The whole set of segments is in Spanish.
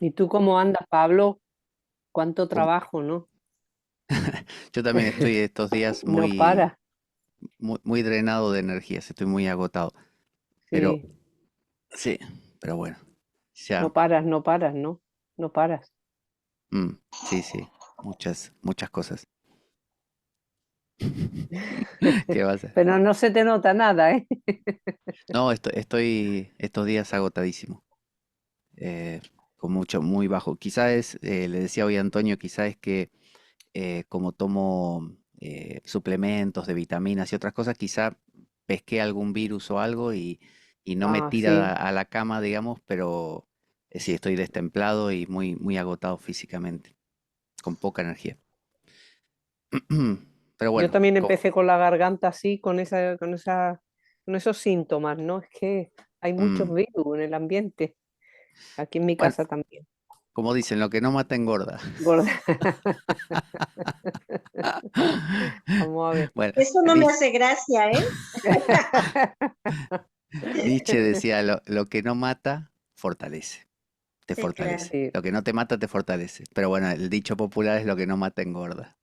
¿Y tú cómo andas, Pablo? ¿Cuánto ¿Cómo? trabajo, no? Yo también estoy estos días No paras, muy drenado de energías, estoy muy agotado. Pero sí, sí, pero bueno, ya, no paras, no paras, ¿no? No paras. sí, sí, muchas cosas. ¿Qué va a ser? Pero no se te nota nada, ¿eh? No, estoy estos días agotadísimo, eh, con mucho, muy bajo. Quizás le decía hoy a Antonio, quizás es que como tomo suplementos de vitaminas y otras cosas, quizá pesqué algún virus o algo y no me Ah, tira sí. a la cama, digamos, pero sí estoy destemplado y muy agotado físicamente, con poca energía. Pero Yo bueno, también empecé con la garganta así, con esos síntomas, ¿no? Es que hay muchos mm, virus en el ambiente. Aquí en mi bueno, casa también. como dicen, lo que no mata engorda. Gorda. Vamos a ver. Bueno, Eso no me hace gracia, ¿eh? Nietzsche decía, lo que no mata, fortalece, te Sí, claro. fortalece. Sí. Lo que no te mata, te fortalece. Pero bueno, el dicho popular es lo que no mata engorda.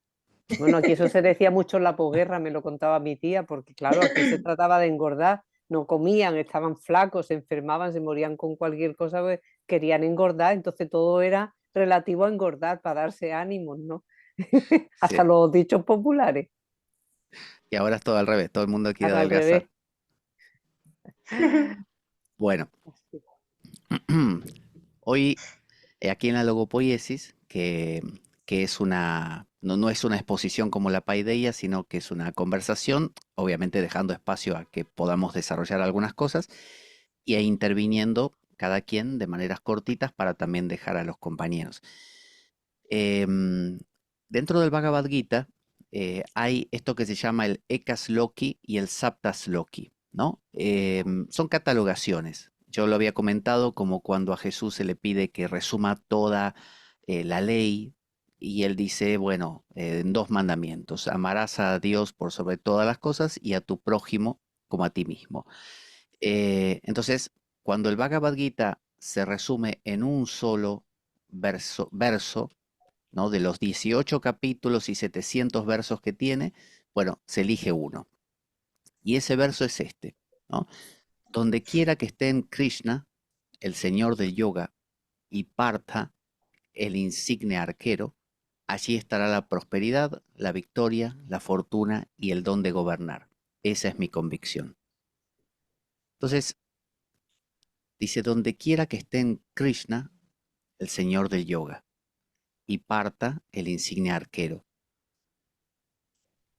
Bueno, aquí eso se decía mucho en la posguerra, me lo contaba mi tía, porque claro, aquí se trataba de engordar, no comían, estaban flacos, se enfermaban, se morían con cualquier cosa, pues, querían engordar, entonces todo era relativo a engordar para darse ánimos, ¿no? Sí. Hasta los dichos populares, Y ahora es todo al revés, todo el mundo quiere ahora al revés. adelgazar. Bueno, hoy aquí en la logopoiesis, que es no es una exposición como la paideia, sino que es una conversación, obviamente dejando espacio a que podamos desarrollar algunas cosas y interviniendo cada quien de maneras cortitas para también dejar a los compañeros. Em, Dentro del Bhagavad Gita hay esto que se llama el Ekas Loki y el Saptas Loki, ¿no? Son catalogaciones. Yo lo había comentado como cuando a Jesús se le pide que resuma toda la ley y él dice, bueno, en dos mandamientos, amarás a Dios por sobre todas las cosas y a tu prójimo como a ti mismo. Entonces, cuando el Bhagavad Gita se resume en un solo verso, ¿no? De los 18 capítulos y 700 versos que tiene, bueno, se elige uno. Y ese verso es este, ¿no? Donde quiera que estén Krishna, el señor del yoga, y Partha, el insigne arquero, allí estará la prosperidad, la victoria, la fortuna y el don de gobernar. Esa es mi convicción. Entonces, dice, donde quiera que estén Krishna, el señor del yoga, y Partha, el insigne arquero,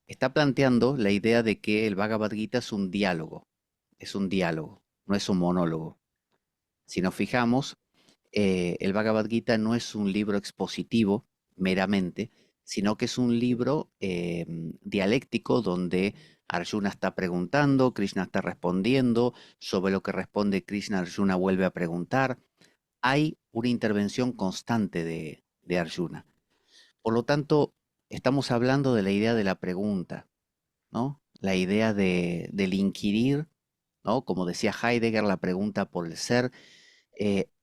está planteando la idea de que el Bhagavad Gita es un diálogo, no es un monólogo. Si nos fijamos, el Bhagavad Gita no es un libro expositivo meramente, sino que es un libro dialéctico donde Arjuna está preguntando, Krishna está respondiendo, sobre lo que responde Krishna, Arjuna vuelve a preguntar. Hay una intervención constante de Arjuna. Por lo tanto, estamos hablando de la idea de la pregunta, ¿no? La idea del inquirir, ¿no? Como decía Heidegger, la pregunta por el ser,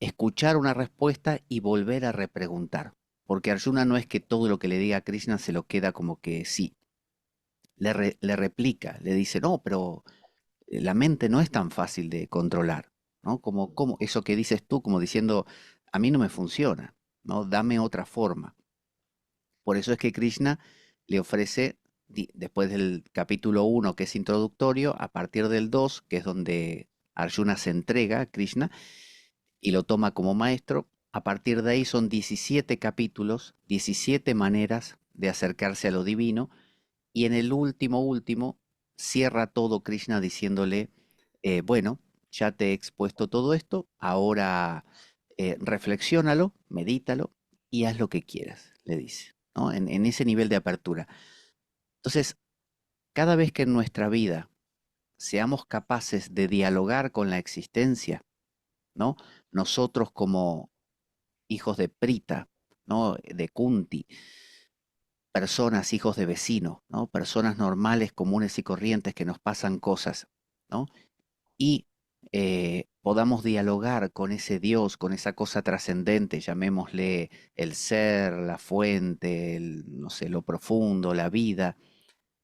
escuchar una respuesta y volver a repreguntar. Porque Arjuna no es que todo lo que le diga a Krishna se lo queda como que sí, le replica, le dice, no, pero la mente no es tan fácil de controlar, ¿no? Como eso que dices tú, como diciendo, a mí no me funciona, ¿no? Dame otra forma. Por eso es que Krishna le ofrece, después del capítulo uno que es introductorio, a partir del 2 que es donde Arjuna se entrega a Krishna y lo toma como maestro, a partir de ahí son 17 capítulos, 17 maneras de acercarse a lo divino, y en el último, cierra todo Krishna diciéndole, bueno, ya te he expuesto todo esto, ahora reflexiónalo, medítalo y haz lo que quieras, le dice, ¿no? En ese nivel de apertura. Entonces, cada vez que en nuestra vida seamos capaces de dialogar con la existencia, ¿no? Nosotros como hijos de Prita, ¿no? De Kunti, personas, hijos de vecinos, ¿no? Personas normales, comunes y corrientes que nos pasan cosas, ¿no? Y podamos dialogar con ese Dios, con esa cosa trascendente, llamémosle el ser, la fuente, no sé, lo profundo, la vida.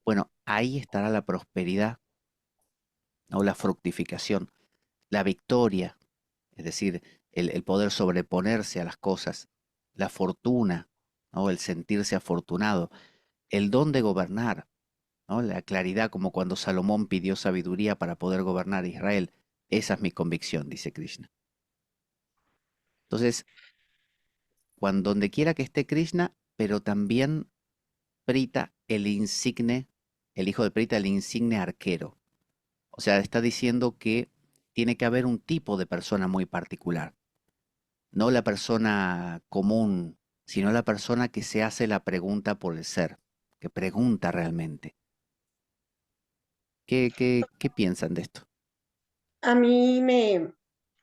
Bueno, ahí estará la prosperidad o la fructificación, la victoria, es decir, el poder sobreponerse a las cosas, la fortuna, ¿no? El sentirse afortunado, el don de gobernar, ¿no? La claridad, como cuando Salomón pidió sabiduría para poder gobernar Israel. Esa es mi convicción, dice Krishna. Entonces, cuando donde quiera que esté Krishna, pero también Prita, el insigne, el hijo de Prita, el insigne arquero. O sea, está diciendo que tiene que haber un tipo de persona muy particular. No la persona común, sino la persona que se hace la pregunta por el ser, que pregunta realmente. ¿Qué piensan de esto? A mí me,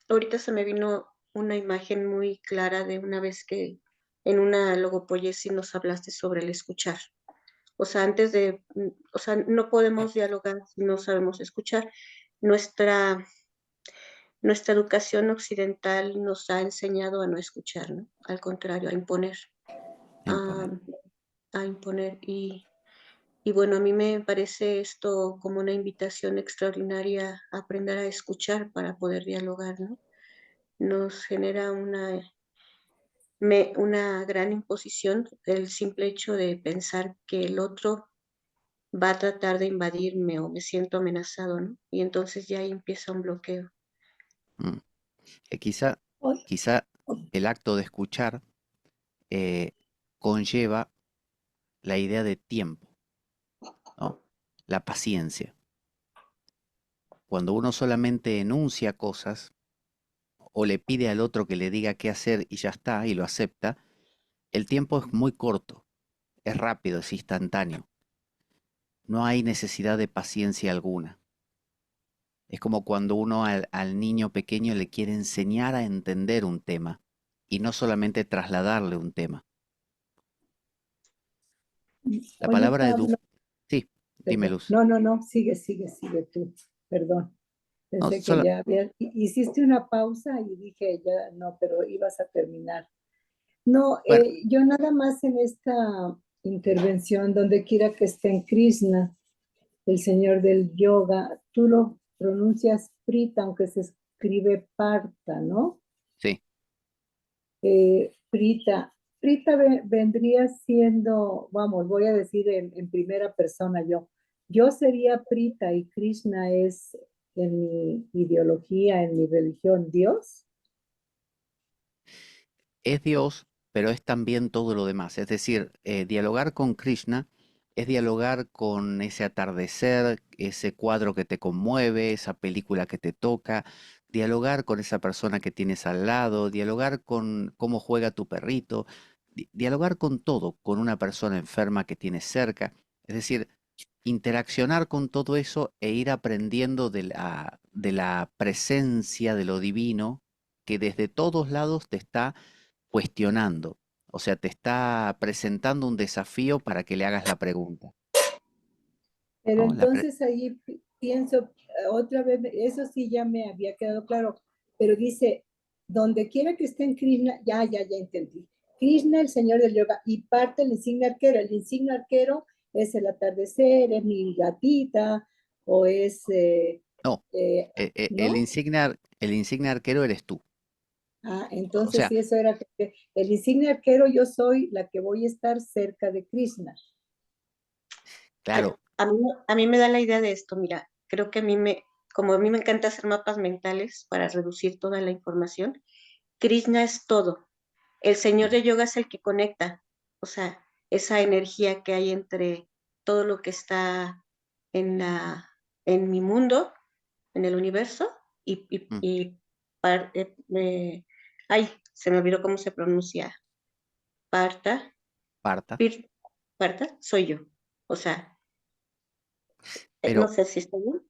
ahorita se me vino una imagen muy clara de una vez que en una logopoiesis nos hablaste sobre el escuchar. O sea, o sea, no podemos dialogar si no sabemos escuchar. Nuestra, nuestra educación occidental nos ha enseñado a no escuchar, ¿no? Al contrario, a, Imponer. a imponer. Y bueno, a mí me parece esto como una invitación extraordinaria a aprender a escuchar para poder dialogar, ¿no? Nos genera una gran imposición el simple hecho de pensar que el otro va a tratar de invadirme o me siento amenazado, ¿no? Y entonces ya ahí empieza un bloqueo. Mm. Quizá, Oye, quizá el acto de escuchar eh, conlleva la idea de tiempo, ¿no? La paciencia. Cuando uno solamente enuncia cosas o le pide al otro que le diga qué hacer y ya está, y lo acepta, el tiempo es muy corto, es rápido, es instantáneo. No hay necesidad de paciencia alguna. Es como cuando uno al niño pequeño le quiere enseñar a entender un tema y no solamente trasladarle un tema. La oye, palabra edu... Pablo, Sí, dime perdón. Luz. No, no, no, sigue tú. Perdón. No, Pensé que ya hiciste una pausa y dije ya no, pero ibas a terminar. No, bueno, yo nada más en esta intervención, donde quiera que esté en Krishna, el señor del yoga, tú lo pronuncias Prita, aunque se escribe Parta, ¿no? sí. Prita. Prita vendría siendo, vamos, voy a decir en primera persona yo. Yo sería Prita y Krishna es en mi ideología, en mi religión, Dios. Es Dios, pero es también todo lo demás. Es decir, dialogar con Krishna es dialogar con ese atardecer, ese cuadro que te conmueve, esa película que te toca, dialogar con esa persona que tienes al lado, dialogar con cómo juega tu perrito, dialogar con todo, con una persona enferma que tienes cerca. Es decir, interaccionar con todo eso e ir aprendiendo de la presencia de lo divino que desde todos lados te está cuestionando, o sea, te está presentando un desafío para que le hagas la pregunta, Pero ¿no? entonces ahí pienso, otra vez, eso sí ya me había quedado claro, pero dice, donde quiera que esté en Krishna, ya entendí. Krishna, el señor del yoga, y parte el insignia arquero. El insignia arquero es el atardecer, es mi gatita, o es, No, ¿no? el insignia arquero eres tú. O Entonces sea, sí, eso era, el insignia arquero yo soy la que voy a estar cerca de Krishna. claro, A mí me da la idea de esto, mira, creo que como a mí me encanta hacer mapas mentales para reducir toda la información, Krishna es todo. El señor mm, de yoga es el que conecta, o sea, esa energía que hay entre todo lo que está en en mi mundo, en el universo, mm, y ay, se me olvidó cómo se pronuncia, Parta, parta, Pir- Parta, soy yo. O sea, no pero, sé si está bien.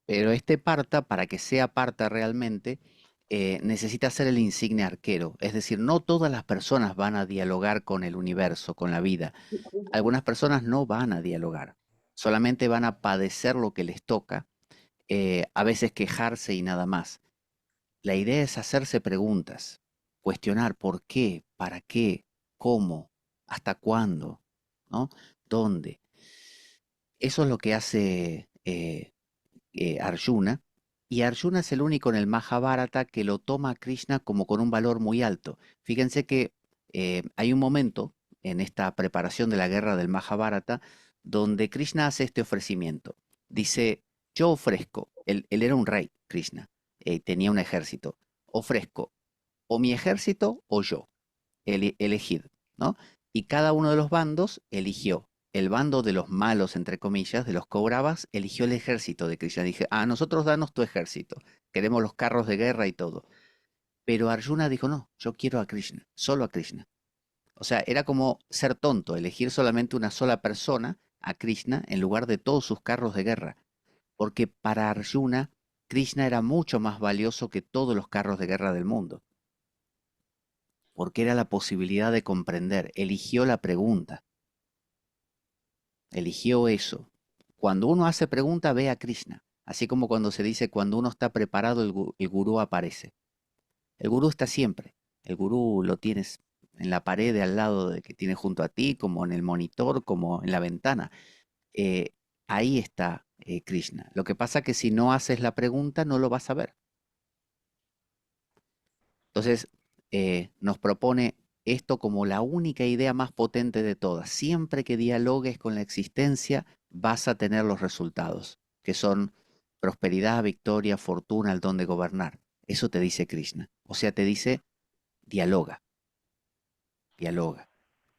pero este parta, para que sea parta realmente, necesita ser el insignia arquero. Es decir, no todas las personas van a dialogar con el universo, con la vida. Algunas personas no van a dialogar, solamente van a padecer lo que les toca, a veces quejarse y nada más. la idea es hacerse preguntas, cuestionar por qué, para qué, cómo, hasta cuándo, ¿no? ¿Dónde? Eso es lo que hace Arjuna, y Arjuna es el único en el Mahabharata que lo toma a Krishna como con un valor muy alto. Fíjense que hay un momento en esta preparación de la guerra del Mahabharata donde Krishna hace este ofrecimiento. Dice, yo ofrezco, él era un rey, Krishna, tenía un ejército, ofrezco o mi ejército o yo, elegid, ¿no? Y cada uno de los bandos eligió. El bando de los malos, entre comillas, de los Kauravas, eligió el ejército de Krishna. Dije, a nosotros danos tu ejército. Queremos los carros de guerra y todo. Pero Arjuna dijo, no, yo quiero a Krishna, solo a Krishna. O sea, era como ser tonto, elegir solamente una sola persona, a Krishna, en lugar de todos sus carros de guerra. Porque para Arjuna, Krishna era mucho más valioso que todos los carros de guerra del mundo. Porque era la posibilidad de comprender. Eligió la pregunta. Eligió eso. Cuando uno hace pregunta, ve a Krishna. Así como cuando se dice, cuando uno está preparado, el gurú aparece. El gurú está siempre. El gurú lo tienes en la pared de al lado de que tienes junto a ti, como en el monitor, como en la ventana. Eh, Ahí está Krishna. Lo que pasa es que si no haces la pregunta, no lo vas a ver. Entonces, nos propone esto como la única idea más potente de todas. Siempre que dialogues con la existencia, vas a tener los resultados, que son prosperidad, victoria, fortuna, el don de gobernar. Eso te dice Krishna. O sea, te dice, dialoga, dialoga,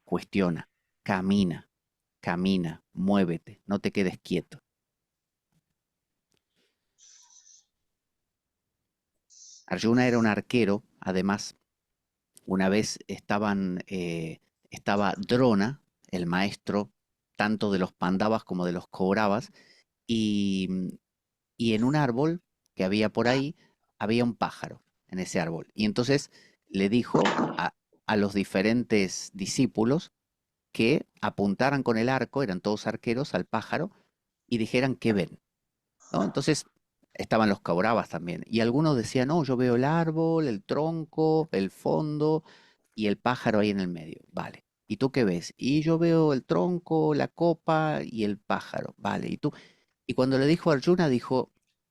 cuestiona, camina, camina, muévete, no te quedes quieto. Arjuna era un arquero, además. Una vez estaba Drona, el maestro tanto de los Pandavas como de los Kauravas, y, y en un árbol que había por ahí, había un pájaro en ese árbol. Y entonces le dijo a los diferentes discípulos que apuntaran con el arco, eran todos arqueros, al pájaro, y dijeran qué ven, ¿no? Entonces estaban los Kauravas también. Y algunos decían, no, yo veo el árbol, el tronco, el fondo y el pájaro ahí en el medio. Vale. ¿Y tú qué ves? Y yo veo el tronco, la copa y el pájaro. Vale. ¿Y tú? Y cuando le dijo a Arjuna, dijo,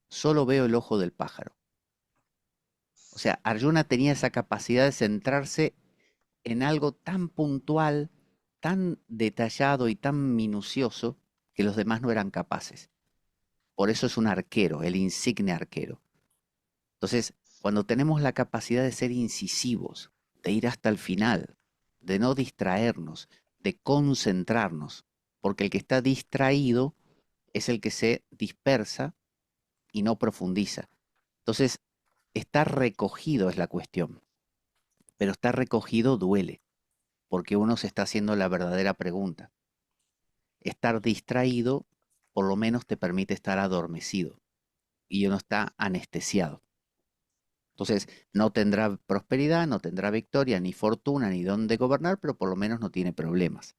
solo veo el ojo del pájaro. O sea, Arjuna tenía esa capacidad de centrarse en algo tan puntual, tan detallado y tan minucioso que los demás no eran capaces. Por eso es un arquero, el insigne arquero. Entonces, cuando tenemos la capacidad de ser incisivos, de ir hasta el final, de no distraernos, de concentrarnos, porque el que está distraído es el que se dispersa y no profundiza. Entonces, estar recogido es la cuestión, pero estar recogido duele, porque uno se está haciendo la verdadera pregunta. Estar distraído por lo menos te permite estar adormecido y uno está anestesiado. Entonces, no tendrá prosperidad, no tendrá victoria, ni fortuna, ni dónde gobernar, pero por lo menos no tiene problemas.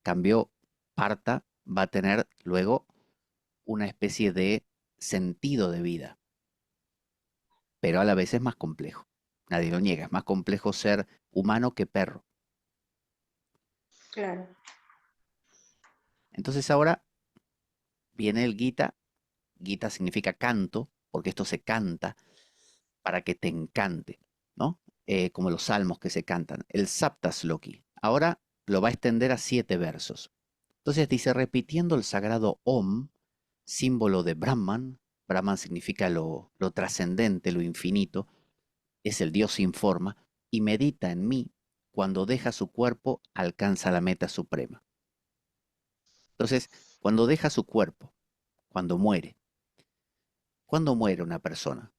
Cambio, Partha va a tener luego una especie de sentido de vida, pero a la vez es más complejo. Nadie lo niega, es más complejo ser humano que perro. Claro. Entonces ahora viene el Gita. Gita significa canto, porque esto se canta para que te encante, ¿no? Como los salmos que se cantan. El Saptasloki. Ahora lo va a extender a 7 versos. Entonces dice, repitiendo el sagrado Om, símbolo de Brahman. Brahman significa lo trascendente, lo infinito. Es el Dios sin forma. Y medita en mí. Cuando deja su cuerpo, alcanza la meta suprema. Entonces, cuando deja su cuerpo, cuando muere. ¿Cuándo muere una persona?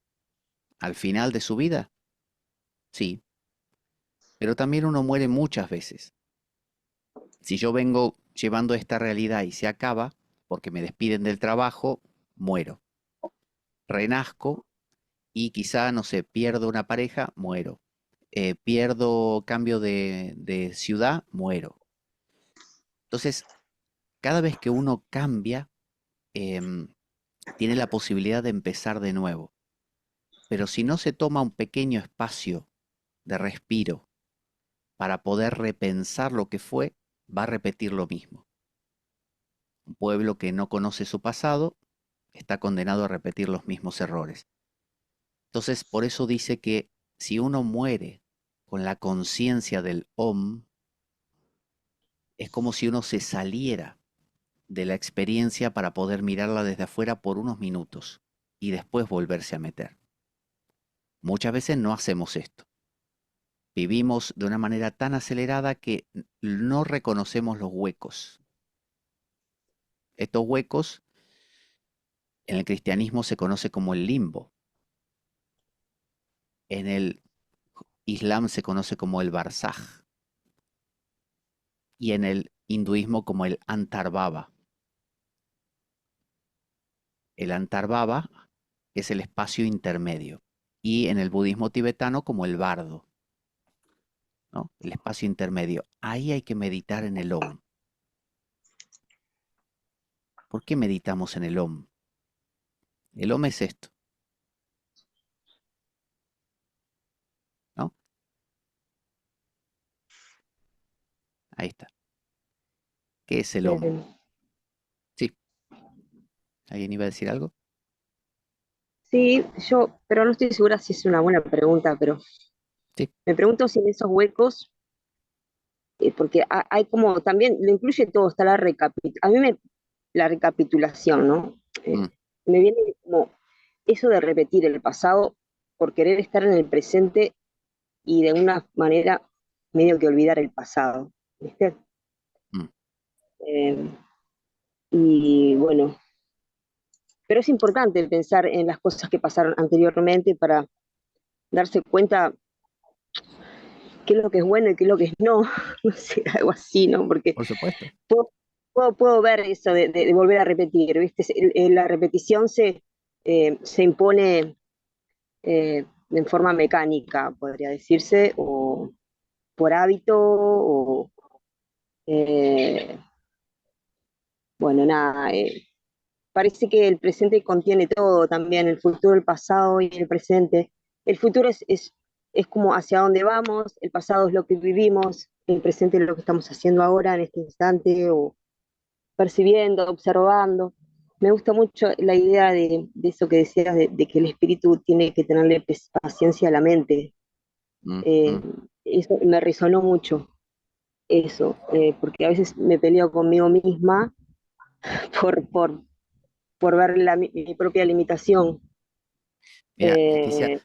¿Al final de su vida? Sí, pero también uno muere muchas veces. Si yo vengo llevando esta realidad y se acaba, porque me despiden del trabajo, muero. Renazco y quizá, no sé, pierdo una pareja, muero. Pierdo cambio de ciudad, muero. Entonces, cada vez que uno cambia, tiene la posibilidad de empezar de nuevo. Pero si no se toma un pequeño espacio de respiro para poder repensar lo que fue, va a repetir lo mismo. Un pueblo que no conoce su pasado está condenado a repetir los mismos errores. Entonces, por eso dice que si uno muere con la conciencia del Om, es como si uno se saliera de la experiencia para poder mirarla desde afuera por unos minutos y después volverse a meter. Muchas veces no hacemos esto. Vivimos de una manera tan acelerada que no reconocemos los huecos. Estos huecos en el cristianismo se conoce como el limbo. En el Islam se conoce como el barzaj. Y en el hinduismo como el antarbaba. El antarbaba es el espacio intermedio. Y en el budismo tibetano como el bardo, ¿no? El espacio intermedio. Ahí hay que meditar en el Om. ¿Por qué meditamos en el Om? El Om es esto, ¿no? Ahí está. ¿Qué es el Om? Sí. ¿Alguien iba a decir algo? Sí, pero no estoy segura si es una buena pregunta, pero Sí. me pregunto si en esos huecos, porque hay como, también lo incluye todo, está la recapitulación, ¿no? Mm, Me viene como eso de repetir el pasado por querer estar en el presente y de una manera medio que olvidar el pasado, ¿viste? mm. Eh, y bueno, pero es importante pensar en las cosas que pasaron anteriormente para darse cuenta qué es lo que es bueno y qué es lo que es no, no sé, algo así, ¿no? Porque Por supuesto. puedo ver eso de volver a repetir, ¿viste? La repetición se impone en forma mecánica, podría decirse, o por hábito, o eh, bueno, nada, parece que el presente contiene todo también, el futuro, el pasado y el presente. El futuro es como hacia dónde vamos, el pasado es lo que vivimos, el presente es lo que estamos haciendo ahora, en este instante, o percibiendo, observando. Me gusta mucho la idea de eso que decías, de que el espíritu tiene que tenerle paciencia a la mente. Mm, Eh, mm. Eso me resonó mucho, eso, porque a veces me peleo conmigo misma por, por, por ver mi propia limitación. Mira, Leticia, Eh,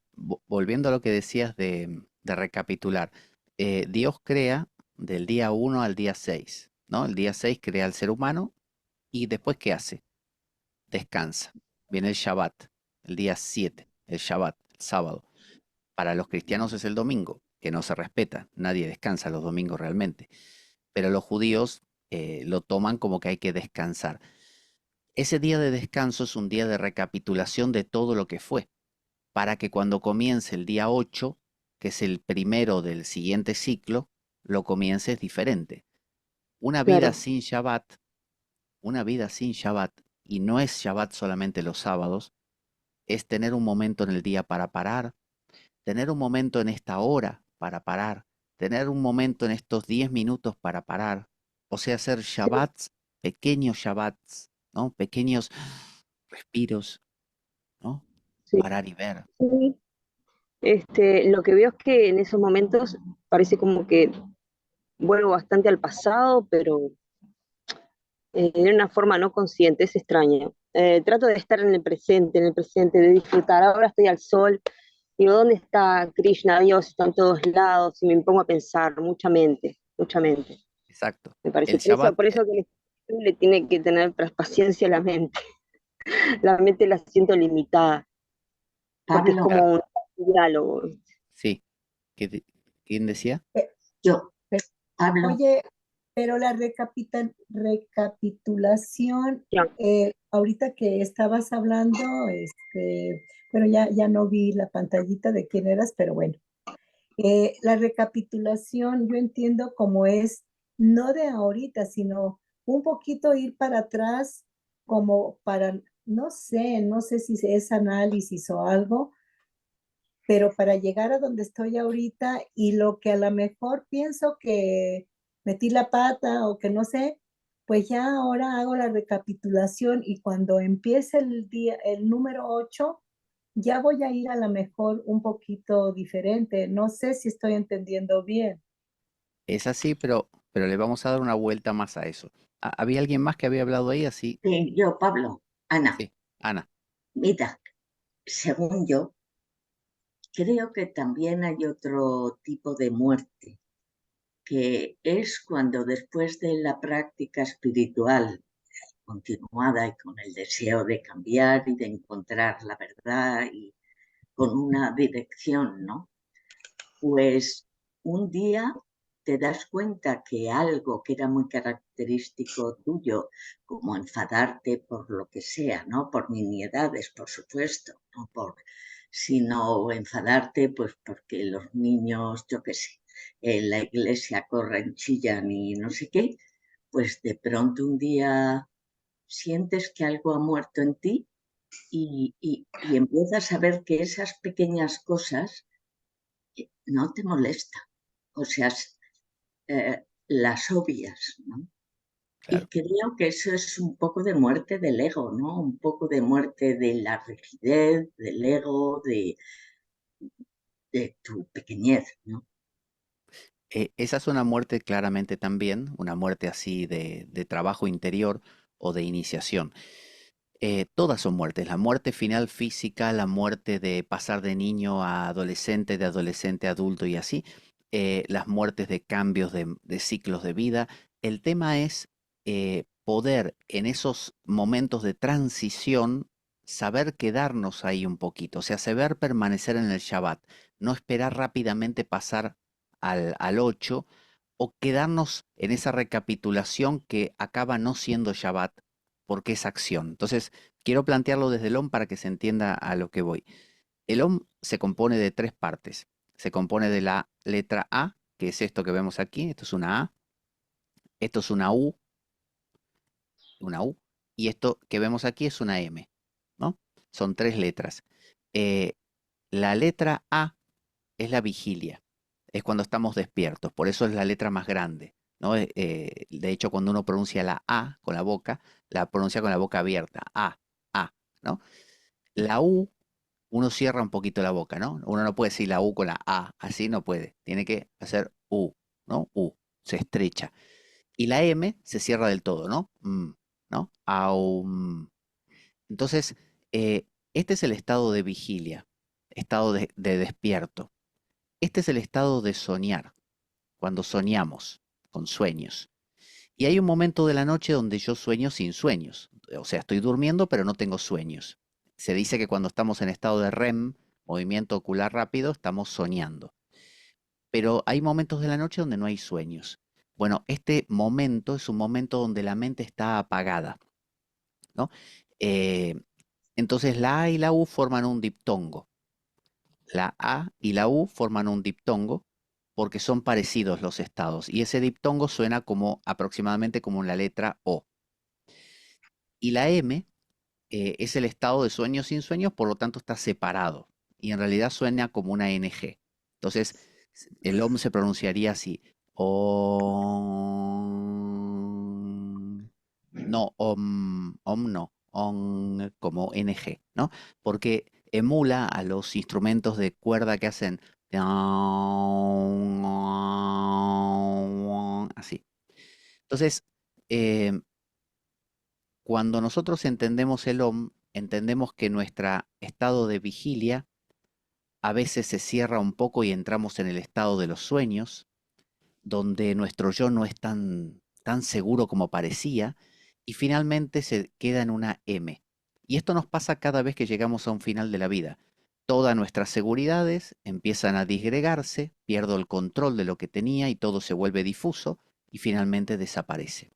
volviendo a lo que decías de recapitular, Dios crea del día 1 al día 6, ¿no? El día 6 crea al ser humano y después ¿qué hace? Descansa. Viene el Shabbat, el día 7, el Shabbat, el sábado. Para los cristianos es el domingo, que no se respeta, nadie descansa los domingos realmente, pero los judíos lo toman como que hay que descansar. Ese día de descanso es un día de recapitulación de todo lo que fue, para que cuando comience el día 8, que es el primero del siguiente ciclo, lo comiences diferente. Una vida claro, sin Shabbat, una vida sin Shabbat, y no es Shabbat solamente los sábados, es tener un momento en el día para parar, tener un momento en esta hora para parar, tener un momento en estos 10 minutos para parar, o sea, hacer Shabbats, pequeños Shabbats, ¿no? Pequeños respiros, ¿no? sí, Parar y ver. sí. Lo que veo es que en esos momentos parece como que vuelvo bastante al pasado, pero de una forma no consciente, es extraño. Trato de estar en el presente, de disfrutar. Ahora estoy al sol, digo, ¿dónde está Krishna? Dios está en todos lados, y me pongo a pensar, mucha mente, mucha mente. Exacto. Me parece, El Shabbat, por eso que el espíritu le tiene que tener paciencia a la mente. La mente la siento limitada, porque es Pablo, claro, como un diálogo. sí. ¿Quién decía? Eh, yo, pero, Pablo, Oye, pero la recapitulación, Ya, ahorita que estabas hablando, bueno, ya no vi la pantallita de quién eras, pero bueno. La recapitulación yo entiendo como es no de ahorita, sino un poquito ir para atrás como para, no sé si es análisis o algo, pero para llegar a donde estoy ahorita y lo que a lo mejor pienso que metí la pata o que no sé, pues ya ahora hago la recapitulación y cuando empiece el día, el número 8, ya voy a ir a lo mejor un poquito diferente. No sé si estoy entendiendo bien. Es así, pero le vamos a dar una vuelta más a eso. ¿Había alguien más que había hablado ahí? Así, Yo, Pablo, Ana, sí, Ana. mira, según yo, creo que también hay otro tipo de muerte, que es cuando después de la práctica espiritual continuada y con el deseo de cambiar y de encontrar la verdad y con una dirección, ¿no? Pues un día te das cuenta que algo que era muy característico tuyo, como enfadarte por lo que sea, ¿no? Por nimiedades, por supuesto, no por, sino enfadarte pues porque los niños, yo qué sé, en la iglesia corren, chillan y no sé qué, pues de pronto un día sientes que algo ha muerto en ti y empiezas a ver que esas pequeñas cosas no te molestan, o sea, las obvias, ¿no? Y Claro. creo que eso es un poco de muerte del ego, ¿no? Un poco de muerte de la rigidez, del ego, de tu pequeñez, ¿no? Esa es una muerte claramente también, una muerte así de trabajo interior o de iniciación. Todas son muertes, la muerte final física, la muerte de pasar de niño a adolescente, de adolescente a adulto y así, las muertes de cambios de ciclos de vida. El tema es poder en esos momentos de transición saber quedarnos ahí un poquito, o sea, saber permanecer en el Shabbat, no esperar rápidamente pasar al 8 o quedarnos en esa recapitulación que acaba no siendo Shabbat porque es acción. Entonces, quiero plantearlo desde el OM para que se entienda a lo que voy. El OM se compone de tres partes. Se compone de la letra A, que es esto que vemos aquí. Esto es una A. Esto es una U. Y esto que vemos aquí es una M, ¿no? Son tres letras. Eh, la letra A es la vigilia. Es cuando estamos despiertos. Por eso es la letra más grande, ¿no? De hecho, cuando uno pronuncia la A con la boca, la pronuncia con la boca abierta. A, ¿no? La U, uno cierra un poquito la boca, ¿no? Uno no puede decir la U con la A, así no puede. Tiene que hacer U, ¿no? U, se estrecha. Y la M se cierra del todo, ¿no? ¿No? Aum. Entonces, este es el estado de vigilia, estado de despierto. Este es el estado de soñar, cuando soñamos con sueños. Y hay un momento de la noche donde yo sueño sin sueños. O sea, estoy durmiendo, pero no tengo sueños. Se dice que cuando estamos en estado de REM, movimiento ocular rápido, estamos soñando. Pero hay momentos de la noche donde no hay sueños. Bueno, este momento es un momento donde la mente está apagada, ¿no? Eh, entonces la A y la U forman un diptongo. La A y la U forman un diptongo porque son parecidos los estados. Y ese diptongo suena como aproximadamente como la letra O. Y la M es el estado de sueño sin sueños, por lo tanto está separado. Y en realidad suena como una NG. Entonces, el OM se pronunciaría así. OM. No, OM no. OM como NG, ¿no? Porque emula a los instrumentos de cuerda que hacen así. Entonces, eh, cuando nosotros entendemos el OM, entendemos que nuestro estado de vigilia a veces se cierra un poco y entramos en el estado de los sueños, donde nuestro yo no es tan seguro como parecía, y finalmente se queda en una M. Y esto nos pasa cada vez que llegamos a un final de la vida. Todas nuestras seguridades empiezan a disgregarse, pierdo el control de lo que tenía y todo se vuelve difuso y finalmente desaparece.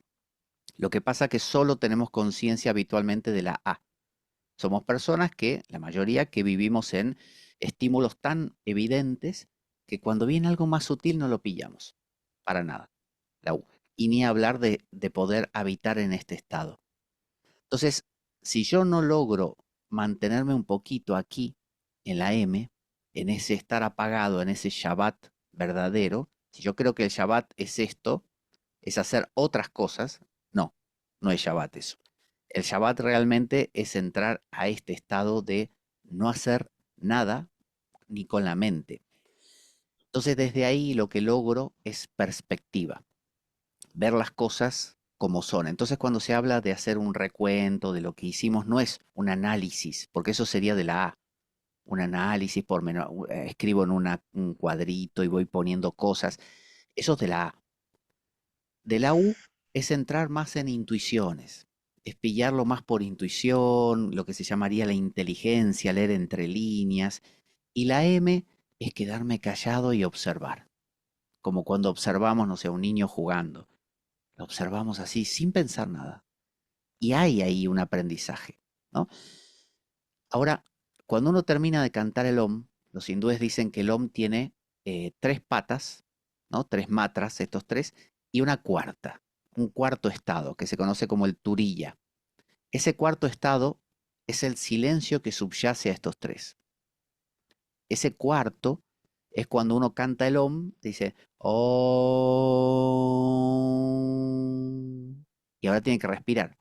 Lo que pasa es que solo tenemos conciencia habitualmente de la A. Somos personas que, la mayoría, que vivimos en estímulos tan evidentes que cuando viene algo más sutil no lo pillamos. Para nada. La U. Y ni hablar de poder habitar en este estado. Entonces, si yo no logro mantenerme un poquito aquí, en la M, en ese estar apagado, en ese Shabbat verdadero, si yo creo que el Shabbat es esto, es hacer otras cosas, no, no es Shabbat eso. El Shabbat realmente es entrar a este estado de no hacer nada ni con la mente. Entonces desde ahí lo que logro es perspectiva, ver las cosas como son. Entonces cuando se habla de hacer un recuento de lo que hicimos, no es un análisis, porque eso sería de la A, un análisis escribo en un cuadrito y voy poniendo cosas, eso es de la A. De la U es entrar más en intuiciones, es pillarlo más por intuición, lo que se llamaría la inteligencia, leer entre líneas, y la M es quedarme callado y observar, como cuando observamos, no sé, a un niño jugando. Lo observamos así, sin pensar nada. Y hay ahí un aprendizaje, ¿no? Ahora, cuando uno termina de cantar el Om, los hindúes dicen que el Om tiene 3 patas, ¿no? 3 matras, estos 3, y una cuarta, un cuarto estado, que se conoce como el Turiya. Ese cuarto estado es el silencio que subyace a estos 3. Ese cuarto es cuando uno canta el Om, dice Om, y ahora tiene que respirar.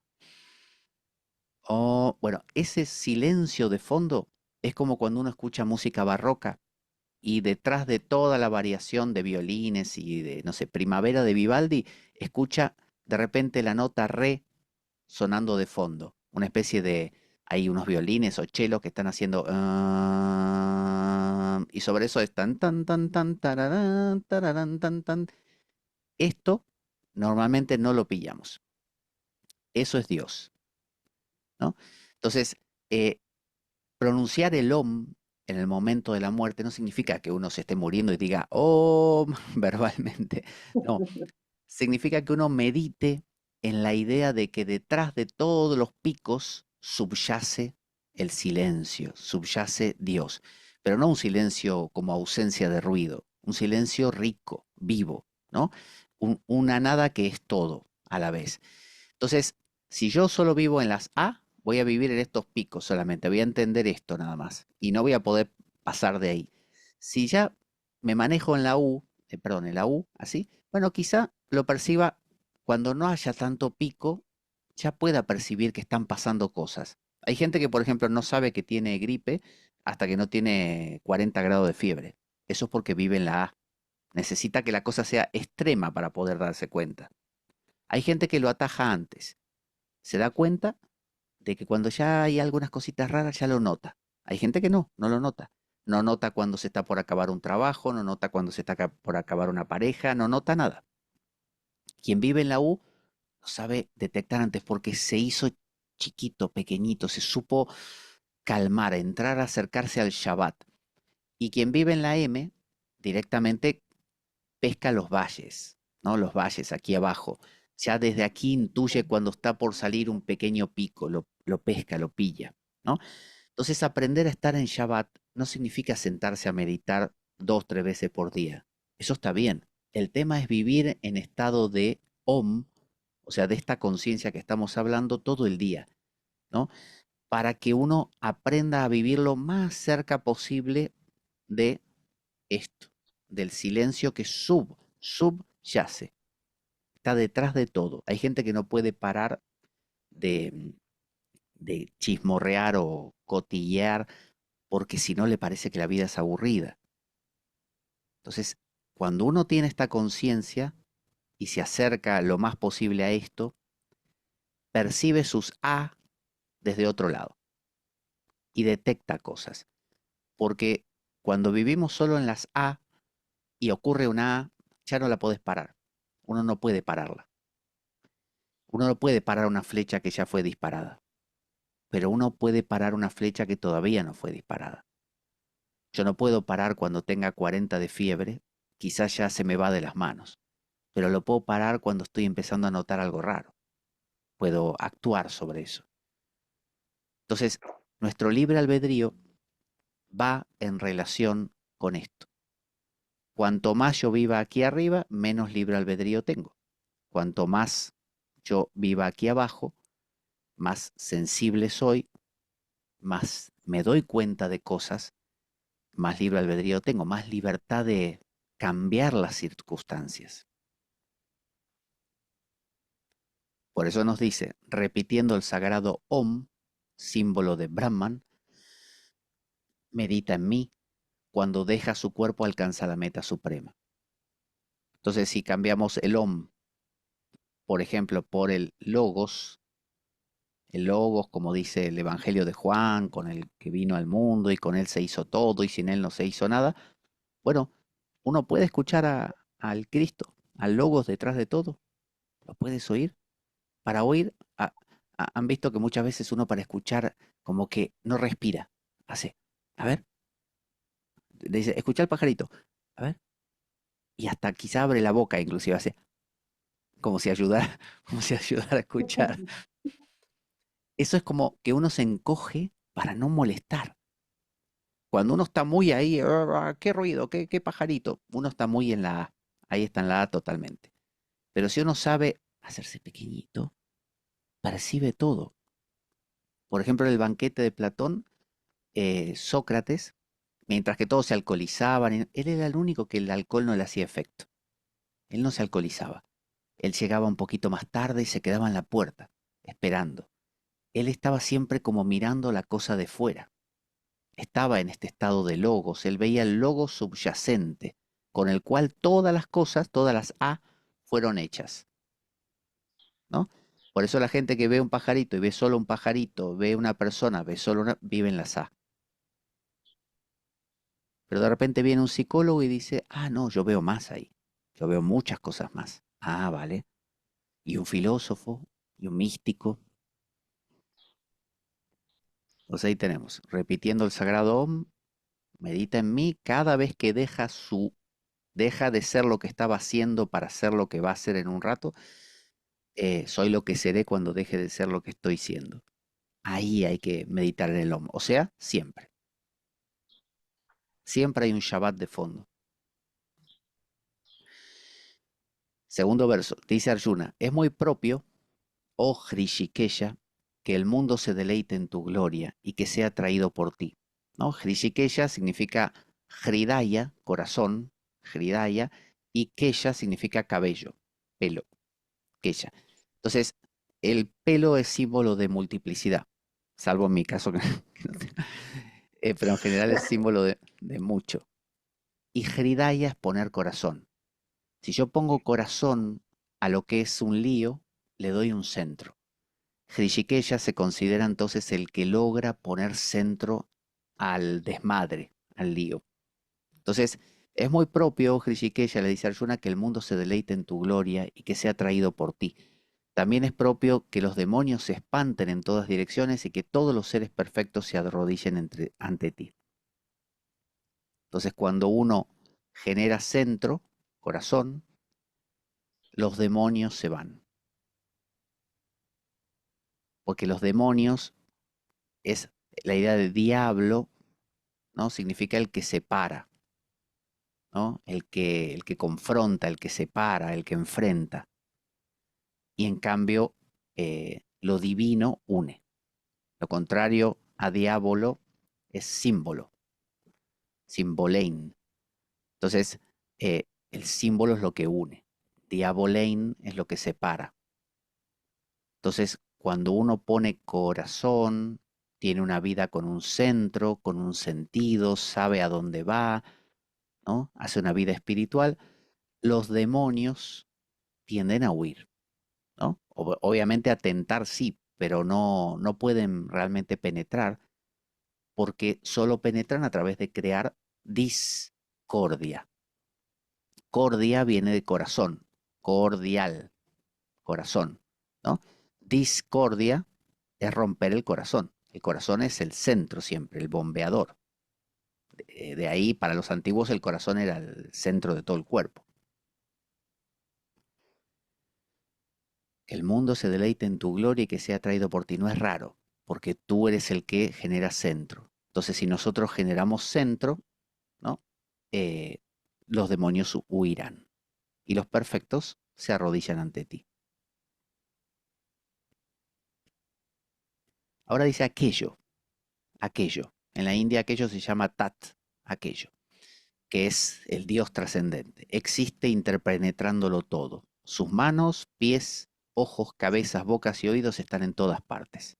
Oh, bueno, ese silencio de fondo es como cuando uno escucha música barroca y detrás de toda la variación de violines y de, no sé, Primavera de Vivaldi, escucha de repente la nota re sonando de fondo, una especie de, hay unos violines o chelos que están haciendo y sobre eso es tan tan tan tan tararán, tararán, tan tan. Esto normalmente no lo pillamos. Eso es Dios, ¿no? Entonces, eh, pronunciar el Om en el momento de la muerte no significa que uno se esté muriendo y diga Om verbalmente. No, significa que uno medite en la idea de que detrás de todos los picos subyace el silencio, subyace Dios. Pero no un silencio como ausencia de ruido, un silencio rico, vivo, ¿no? Una nada que es todo a la vez. Entonces, si yo solo vivo en las A, voy a vivir en estos picos solamente, voy a entender esto nada más y no voy a poder pasar de ahí. Si ya me manejo en la U, perdón, en la U, así, bueno, quizá lo perciba cuando no haya tanto pico, ya pueda percibir que están pasando cosas. Hay gente que, por ejemplo, no sabe que tiene gripe hasta que no tiene 40 grados de fiebre. Eso es porque vive en la A. Necesita que la cosa sea extrema para poder darse cuenta. Hay gente que lo ataja antes. Se da cuenta de que cuando ya hay algunas cositas raras ya lo nota. Hay gente que no, no lo nota. No nota cuando se está por acabar un trabajo, no nota cuando se está por acabar una pareja, no nota nada. Quien vive en la U lo sabe detectar antes porque se hizo chiquito, pequeñito, se supo calmar, entrar a acercarse al Shabbat. Y quien vive en la M directamente pesca los valles, ¿no? Los valles aquí abajo. Ya desde aquí intuye cuando está por salir un pequeño pico, lo pesca, lo pilla, ¿no? Entonces aprender a estar en Shabbat no significa sentarse a meditar 2, 3 veces por día. Eso está bien. El tema es vivir en estado de Om, o sea, de esta conciencia que estamos hablando todo el día, ¿no? Para que uno aprenda a vivir lo más cerca posible de esto, del silencio que subyace, está detrás de todo. Hay gente que no puede parar de, de chismorrear o cotillear porque si no le parece que la vida es aburrida. Entonces, cuando uno tiene esta conciencia y se acerca lo más posible a esto, percibe sus A desde otro lado y detecta cosas. Porque cuando vivimos solo en las A y ocurre una A, ya no la podés parar. Uno no puede pararla. Uno no puede parar una flecha que ya fue disparada, pero uno puede parar una flecha que todavía no fue disparada. Yo no puedo parar cuando tenga 40 de fiebre, quizás ya se me va de las manos, pero lo puedo parar cuando estoy empezando a notar algo raro. Puedo actuar sobre eso. Entonces, nuestro libre albedrío va en relación con esto. Cuanto más yo viva aquí arriba, menos libre albedrío tengo. Cuanto más yo viva aquí abajo, más sensible soy, más me doy cuenta de cosas más libre albedrío tengo, más libertad de cambiar las circunstancias. Por eso nos dice, repitiendo el sagrado Om, símbolo de Brahman, medita en mí, cuando deja su cuerpo alcanza la meta suprema. Entonces, si cambiamos el Om, por ejemplo, por el Logos, como dice el Evangelio de Juan, con el que vino al mundo y con él se hizo todo y sin él no se hizo nada, bueno, uno puede escuchar al Cristo, al Logos detrás de todo. ¿Lo puedes oír? Para oír, han visto que muchas veces uno para escuchar como que no respira. Hace, a ver, le dice, escucha el pajarito, a ver, y hasta quizá abre la boca, inclusive hace, como si ayudara, como si ayudara a escuchar. Eso es como que uno se encoge para no molestar. Cuando uno está muy ahí, qué ruido, qué pajarito, uno está muy en la A, ahí está en la A totalmente. Pero si uno sabe hacerse pequeñito, percibe todo. Por ejemplo, en el banquete de Platón, Sócrates, mientras que todos se alcoholizaban, él era el único que el alcohol no le hacía efecto. Él no se alcoholizaba. Él llegaba un poquito más tarde y se quedaba en la puerta, esperando. Él estaba siempre como mirando la cosa de fuera. Estaba en este estado de logos. Él veía el logos subyacente, con el cual todas las cosas, todas las A, fueron hechas, ¿no? Por eso la gente que ve un pajarito y ve solo un pajarito, ve una persona, ve solo una, vive en las A. Pero de repente viene un psicólogo y dice, ah, no, yo veo más ahí. Yo veo muchas cosas más. Ah, vale. Y un filósofo, y un místico. Pues ahí tenemos, repitiendo el sagrado Om, medita en mí cada vez que deja de ser lo que estaba haciendo para ser lo que va a ser en un rato. Soy lo que seré cuando deje de ser lo que estoy siendo. Ahí hay que meditar en el Om. O sea, siempre. Siempre hay un Shabbat de fondo. Segundo verso, dice Arjuna, es muy propio, oh Hrishikesha, que el mundo se deleite en tu gloria y que sea traído por ti. ¿No? Hrishikesha significa Hridaya, corazón, Hridaya, y Kesha significa cabello, pelo, Kesha. Entonces, el pelo es símbolo de multiplicidad, salvo en mi caso, pero en general es símbolo de mucho. Y Hridaya es poner corazón. Si yo pongo corazón a lo que es un lío, le doy un centro. Hrishikeya se considera entonces el que logra poner centro al desmadre, al lío. Entonces, es muy propio, Hrishikeya le dice a Arjuna, que el mundo se deleite en tu gloria y que sea traído por ti. También es propio que los demonios se espanten en todas direcciones y que todos los seres perfectos se arrodillen ante ti. Entonces, cuando uno genera centro, corazón, los demonios se van. Porque los demonios es la idea de diablo, ¿no? Significa el que separa, ¿no? El que confronta, el que separa, el que enfrenta. Y en cambio, lo divino une. Lo contrario a diablo es símbolo, simbolein. Entonces, el símbolo es lo que une. Diabolein es lo que separa. Entonces, cuando uno pone corazón, tiene una vida con un centro, con un sentido, sabe a dónde va, ¿no? Hace una vida espiritual, los demonios tienden a huir, ¿no? Obviamente a tentar sí, pero no pueden realmente penetrar porque solo penetran a través de crear discordia. Cordia viene de corazón, cordial, corazón, ¿no? Discordia es romper el corazón. El corazón es el centro siempre, el bombeador. De ahí, para los antiguos, el corazón era el centro de todo el cuerpo. Que el mundo se deleite en tu gloria y que sea traído por ti. No es raro, porque tú eres el que genera centro. Entonces, si nosotros generamos centro, ¿no? Eh, los demonios huirán y los perfectos se arrodillan ante ti. Ahora dice aquello. En la India aquello se llama tat, aquello, que es el Dios trascendente. Existe interpenetrándolo todo. Sus manos, pies, ojos, cabezas, bocas y oídos están en todas partes.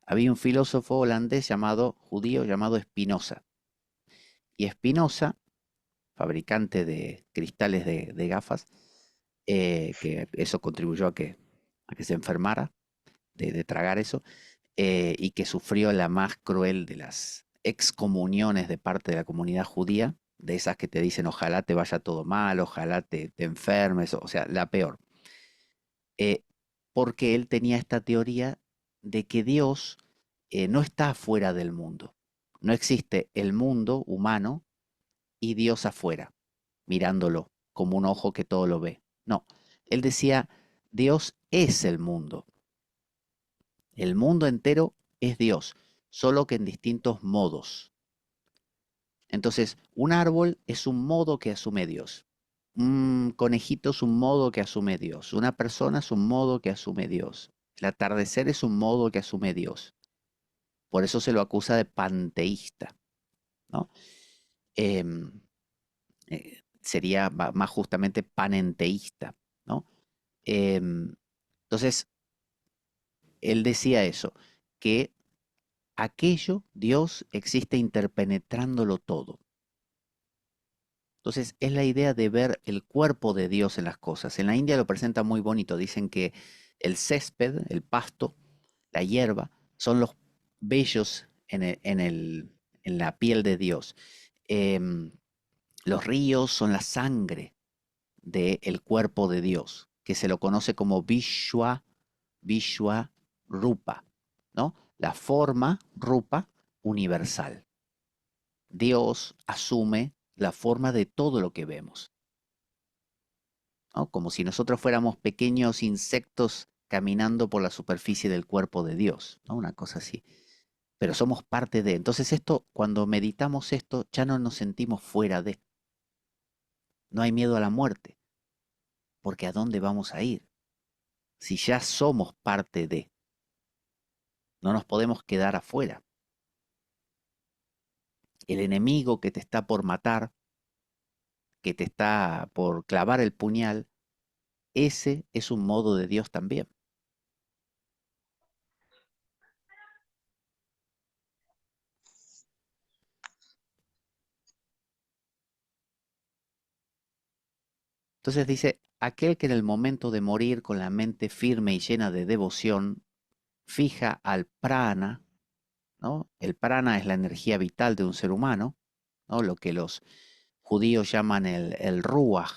Había un filósofo holandés judío llamado Spinoza. Y Spinoza, fabricante de cristales de gafas, que eso contribuyó a que se enfermara de tragar eso, y que sufrió la más cruel de las excomuniones de parte de la comunidad judía, de esas que te dicen ojalá te vaya todo mal, ojalá te enfermes, o sea, la peor. Porque él tenía esta teoría de que Dios no está fuera del mundo. No existe el mundo humano y Dios afuera, mirándolo como un ojo que todo lo ve. No, él decía, Dios es el mundo. El mundo entero es Dios, solo que en distintos modos. Entonces, un árbol es un modo que asume Dios. Un conejito es un modo que asume Dios. Una persona es un modo que asume Dios. El atardecer es un modo que asume Dios. Por eso se lo acusa de panteísta, ¿no? Em, sería más justamente panenteísta, ¿no? Entonces, él decía eso, que aquello, Dios, existe interpenetrándolo todo. Entonces, es la idea de ver el cuerpo de Dios en las cosas. En la India lo presenta muy bonito. Dicen que el césped, el pasto, la hierba, son los vellos en la piel de Dios. Em, los ríos son la sangre del cuerpo de Dios, que se lo conoce como Vishwa Rupa, ¿no? La forma Rupa universal. Dios asume la forma de todo lo que vemos, ¿no? Como si nosotros fuéramos pequeños insectos caminando por la superficie del cuerpo de Dios, ¿no? Una cosa así. Pero somos parte de. Entonces esto, cuando meditamos esto, ya no nos sentimos fuera de. No hay miedo a la muerte, porque ¿a dónde vamos a ir? Si ya somos parte de. No nos podemos quedar afuera. El enemigo que te está por matar, que te está por clavar el puñal, ese es un modo de Dios también. Entonces dice, aquel que en el momento de morir con la mente firme y llena de devoción, fija al prana, ¿no? El prana es la energía vital de un ser humano, ¿no? Lo que los judíos llaman el ruach,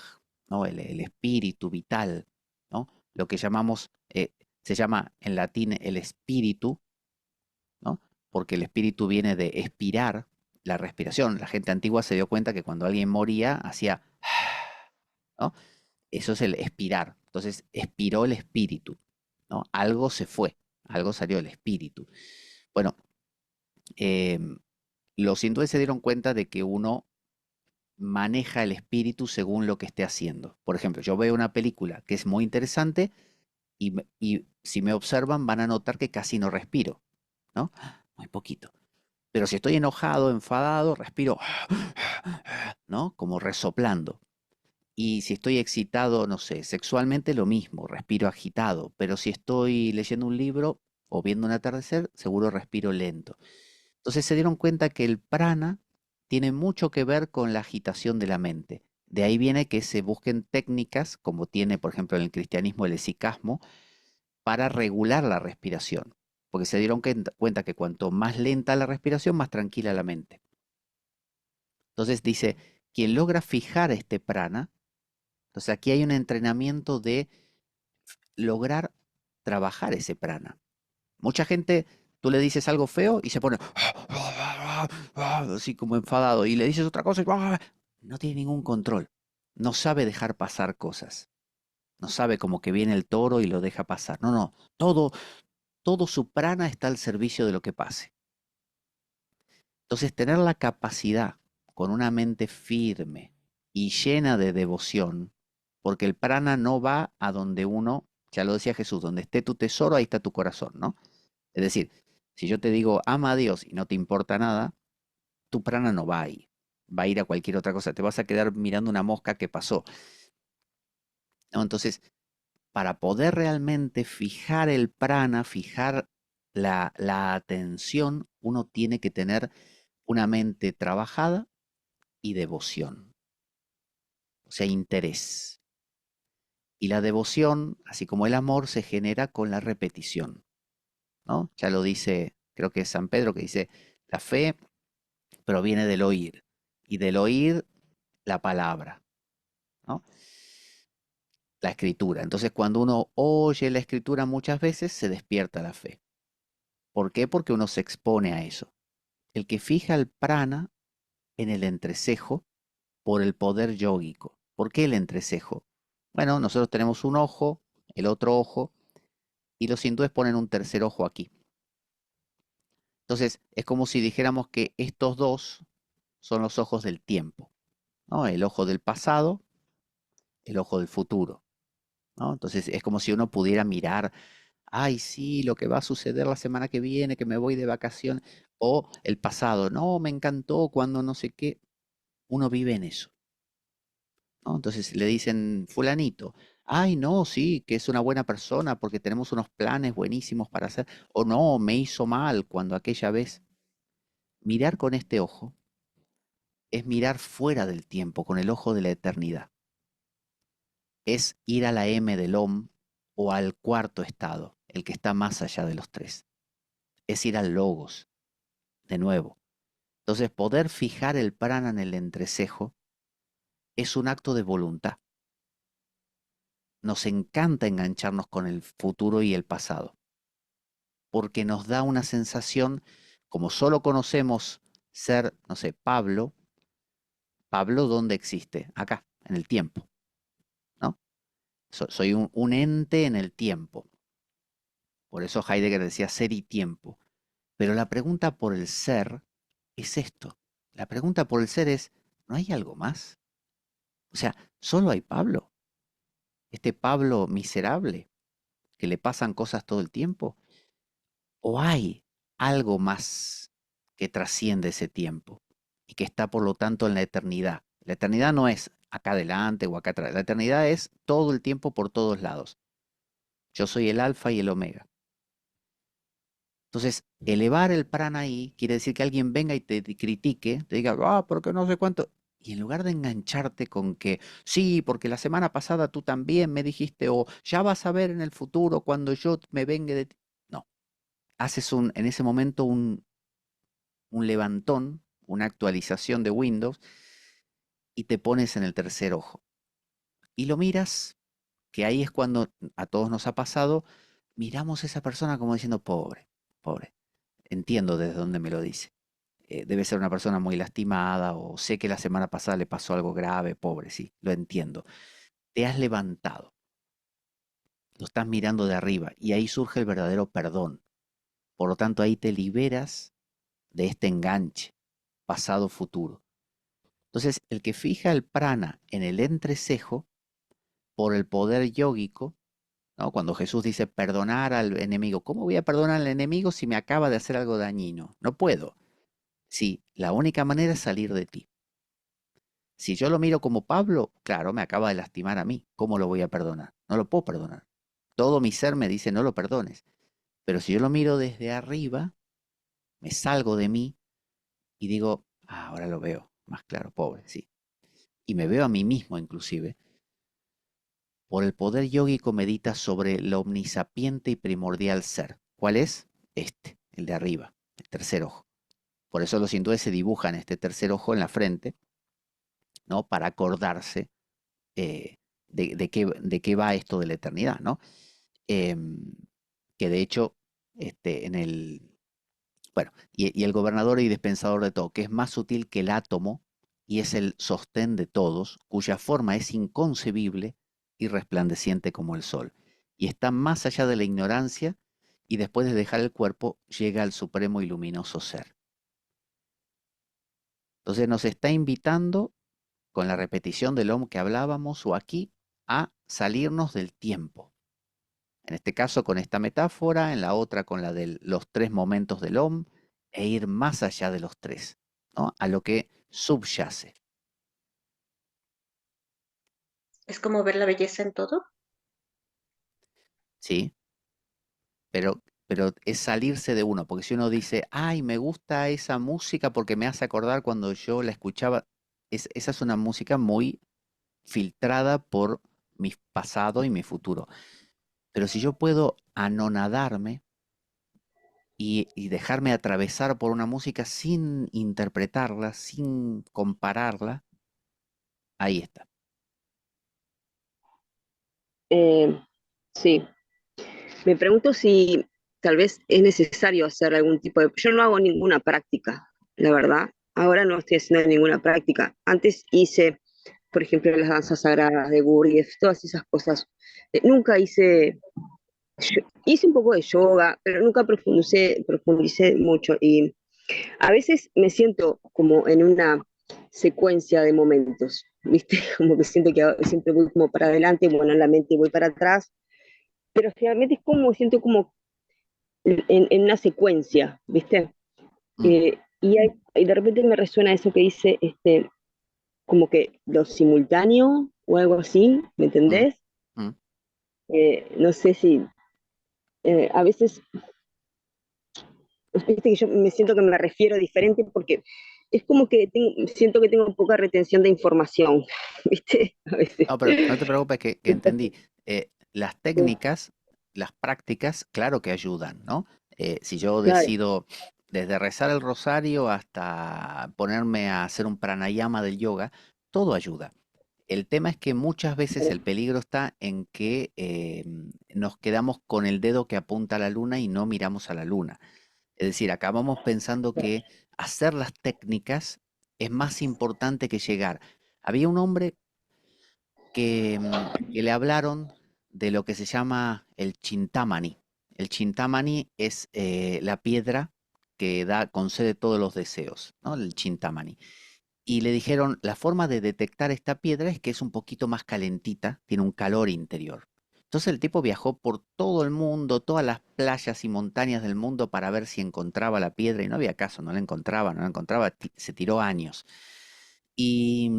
¿no? El espíritu vital, ¿no? Lo que llamamos, se llama en latín el espíritu, ¿no? Porque el espíritu viene de expirar, la respiración. La gente antigua se dio cuenta que cuando alguien moría hacía, ¿no? Eso es el expirar. Entonces expiró el espíritu, ¿no? Algo se fue, algo salió del espíritu. Bueno, los hindúes se dieron cuenta de que uno maneja el espíritu según lo que esté haciendo. Por ejemplo, yo veo una película que es muy interesante y si me observan van a notar que casi no respiro, ¿no? Muy poquito. Pero si estoy enojado, enfadado, respiro, ¿no? Como resoplando. Y si estoy excitado, no sé, sexualmente lo mismo, respiro agitado. Pero si estoy leyendo un libro o viendo un atardecer, seguro respiro lento. Entonces se dieron cuenta que el prana tiene mucho que ver con la agitación de la mente. De ahí viene que se busquen técnicas, como tiene, por ejemplo, en el cristianismo el esicasmo, para regular la respiración. Porque se dieron cuenta que cuanto más lenta la respiración, más tranquila la mente. Entonces dice, quien logra fijar este prana, entonces aquí hay un entrenamiento de lograr trabajar ese prana. Mucha gente, tú le dices algo feo y se pone así como enfadado, y le dices otra cosa y no tiene ningún control. No sabe dejar pasar cosas. No sabe como que viene el toro y lo deja pasar. No, no, todo su prana está al servicio de lo que pase. Entonces, tener la capacidad con una mente firme y llena de devoción, porque el prana no va a donde uno, ya lo decía Jesús, donde esté tu tesoro, ahí está tu corazón, ¿no? Es decir, si yo te digo ama a Dios y no te importa nada, tu prana no va ahí, va a ir a cualquier otra cosa, te vas a quedar mirando una mosca que pasó, ¿no? Entonces, para poder realmente fijar el prana, fijar la atención, uno tiene que tener una mente trabajada y devoción, o sea, interés. Y la devoción, así como el amor, se genera con la repetición, ¿no? Ya lo dice, creo que es San Pedro, que dice, la fe proviene del oír, y del oír la palabra, ¿no? La escritura. Entonces, cuando uno oye la escritura muchas veces, se despierta la fe. ¿Por qué? Porque uno se expone a eso. El que fija el prana en el entrecejo por el poder yógico. ¿Por qué el entrecejo? Bueno, nosotros tenemos un ojo, el otro ojo, y los hindúes ponen un tercer ojo aquí. Entonces, es como si dijéramos que estos dos son los ojos del tiempo, ¿no? El ojo del pasado, el ojo del futuro, ¿no? Entonces, es como si uno pudiera mirar, ay, sí, lo que va a suceder la semana que viene, que me voy de vacaciones, o el pasado, no, me encantó cuando no sé qué. Uno vive en eso, ¿no? Entonces le dicen, fulanito, ay, no, sí, que es una buena persona porque tenemos unos planes buenísimos para hacer, o no, me hizo mal cuando aquella vez. Mirar con este ojo es mirar fuera del tiempo, con el ojo de la eternidad. Es ir a la M del OM o al cuarto estado, el que está más allá de los tres. Es ir al logos, de nuevo. Entonces, poder fijar el prana en el entrecejo es un acto de voluntad. Nos encanta engancharnos con el futuro y el pasado, porque nos da una sensación, como solo conocemos ser, no sé, Pablo, Pablo, ¿dónde existe? Acá, en el tiempo, ¿no? Soy un ente en el tiempo. Por eso Heidegger decía ser y tiempo. Pero la pregunta por el ser es esto. La pregunta por el ser es, ¿no hay algo más? O sea, ¿solo hay Pablo? Este Pablo miserable, que le pasan cosas todo el tiempo. ¿O hay algo más que trasciende ese tiempo y que está por lo tanto en la eternidad? La eternidad no es acá adelante o acá atrás. La eternidad es todo el tiempo por todos lados. Yo soy el alfa y el omega. Entonces, elevar el prana ahí quiere decir que alguien venga y te critique, te diga, ah, porque no sé cuánto. Y en lugar de engancharte con que, sí, porque la semana pasada tú también me dijiste, o ya vas a ver en el futuro cuando yo me vengue de ti. No, haces en ese momento un levantón, una actualización de Windows y te pones en el tercer ojo. Y lo miras, que ahí es cuando a todos nos ha pasado, miramos a esa persona como diciendo, pobre, pobre. Entiendo desde dónde me lo dice. Debe ser una persona muy lastimada o sé que la semana pasada le pasó algo grave, pobre, sí, lo entiendo. Te has levantado, lo estás mirando de arriba y ahí surge el verdadero perdón. Por lo tanto, ahí te liberas de este enganche, pasado-futuro. Entonces, el que fija el prana en el entrecejo, por el poder yógico, ¿no? Cuando Jesús dice perdonar al enemigo, ¿cómo voy a perdonar al enemigo si me acaba de hacer algo dañino? No puedo. Sí, la única manera es salir de ti. Si yo lo miro como Pablo, claro, me acaba de lastimar a mí. ¿Cómo lo voy a perdonar? No lo puedo perdonar. Todo mi ser me dice no lo perdones. Pero si yo lo miro desde arriba, me salgo de mí y digo, ah, ahora lo veo más claro, pobre, sí. Y me veo a mí mismo inclusive. Por el poder yógico medita sobre el omnisapiente y primordial ser. ¿Cuál es? Este, el de arriba, el tercer ojo. Por eso los hindúes se dibujan este tercer ojo en la frente, ¿no? Para acordarse de qué va esto de la eternidad, ¿no? Em, que de hecho, bueno, y el gobernador y dispensador de todo, que es más sutil que el átomo y es el sostén de todos, cuya forma es inconcebible y resplandeciente como el sol, y está más allá de la ignorancia y después de dejar el cuerpo llega al supremo y luminoso ser. Entonces nos está invitando, con la repetición del OM que hablábamos, o aquí, a salirnos del tiempo. En este caso con esta metáfora, en la otra con la de los tres momentos del OM, e ir más allá de los tres. ¿no? A lo que subyace. Es como ver la belleza en todo. ¿Sí? Pero es salirse de uno, porque si uno dice, ay, me gusta esa música porque me hace acordar cuando yo la escuchaba, esa es una música muy filtrada por mi pasado y mi futuro. Pero si yo puedo anonadarme y dejarme atravesar por una música sin interpretarla, sin compararla, ahí está. Eh, sí, me pregunto si tal vez es necesario hacer algún tipo de... Yo no hago ninguna práctica, la verdad. Ahora no estoy haciendo ninguna práctica. Antes hice, por ejemplo, las danzas sagradas de Gurdjieff, todas esas cosas. Nunca hice, hice un poco de yoga, pero nunca profundicé mucho. Y a veces me siento como en una secuencia de momentos, ¿viste? Como que siento que siempre voy como para adelante, bueno, en la mente voy para atrás, pero realmente es como, siento como en una secuencia, ¿viste? Mm, Y de repente me resuena eso que dice, como que lo simultáneo o algo así, ¿me mm, entendés? mm. No sé si a veces, viste que yo me siento que me refiero diferente porque es como que siento que tengo poca retención de información, ¿viste? A veces. No, pero no te preocupes que entendí. Las técnicas, las prácticas, claro que ayudan, ¿no? Si yo Claro, decido desde rezar el rosario hasta ponerme a hacer un pranayama del yoga, todo ayuda. El tema es que muchas veces el peligro está en que nos quedamos con el dedo que apunta a la luna y no miramos a la luna. Es decir, acabamos pensando que hacer las técnicas es más importante que llegar. Había un hombre que le hablaron de lo que se llama el Chintamani. El Chintamani es la piedra que concede todos los deseos, ¿no? El Chintamani. Y le dijeron, la forma de detectar esta piedra es que es un poquito más calentita, tiene un calor interior. Entonces el tipo viajó por todo el mundo, todas las playas y montañas del mundo para ver si encontraba la piedra y no había caso, no la encontraba, no la encontraba, se tiró años. Y,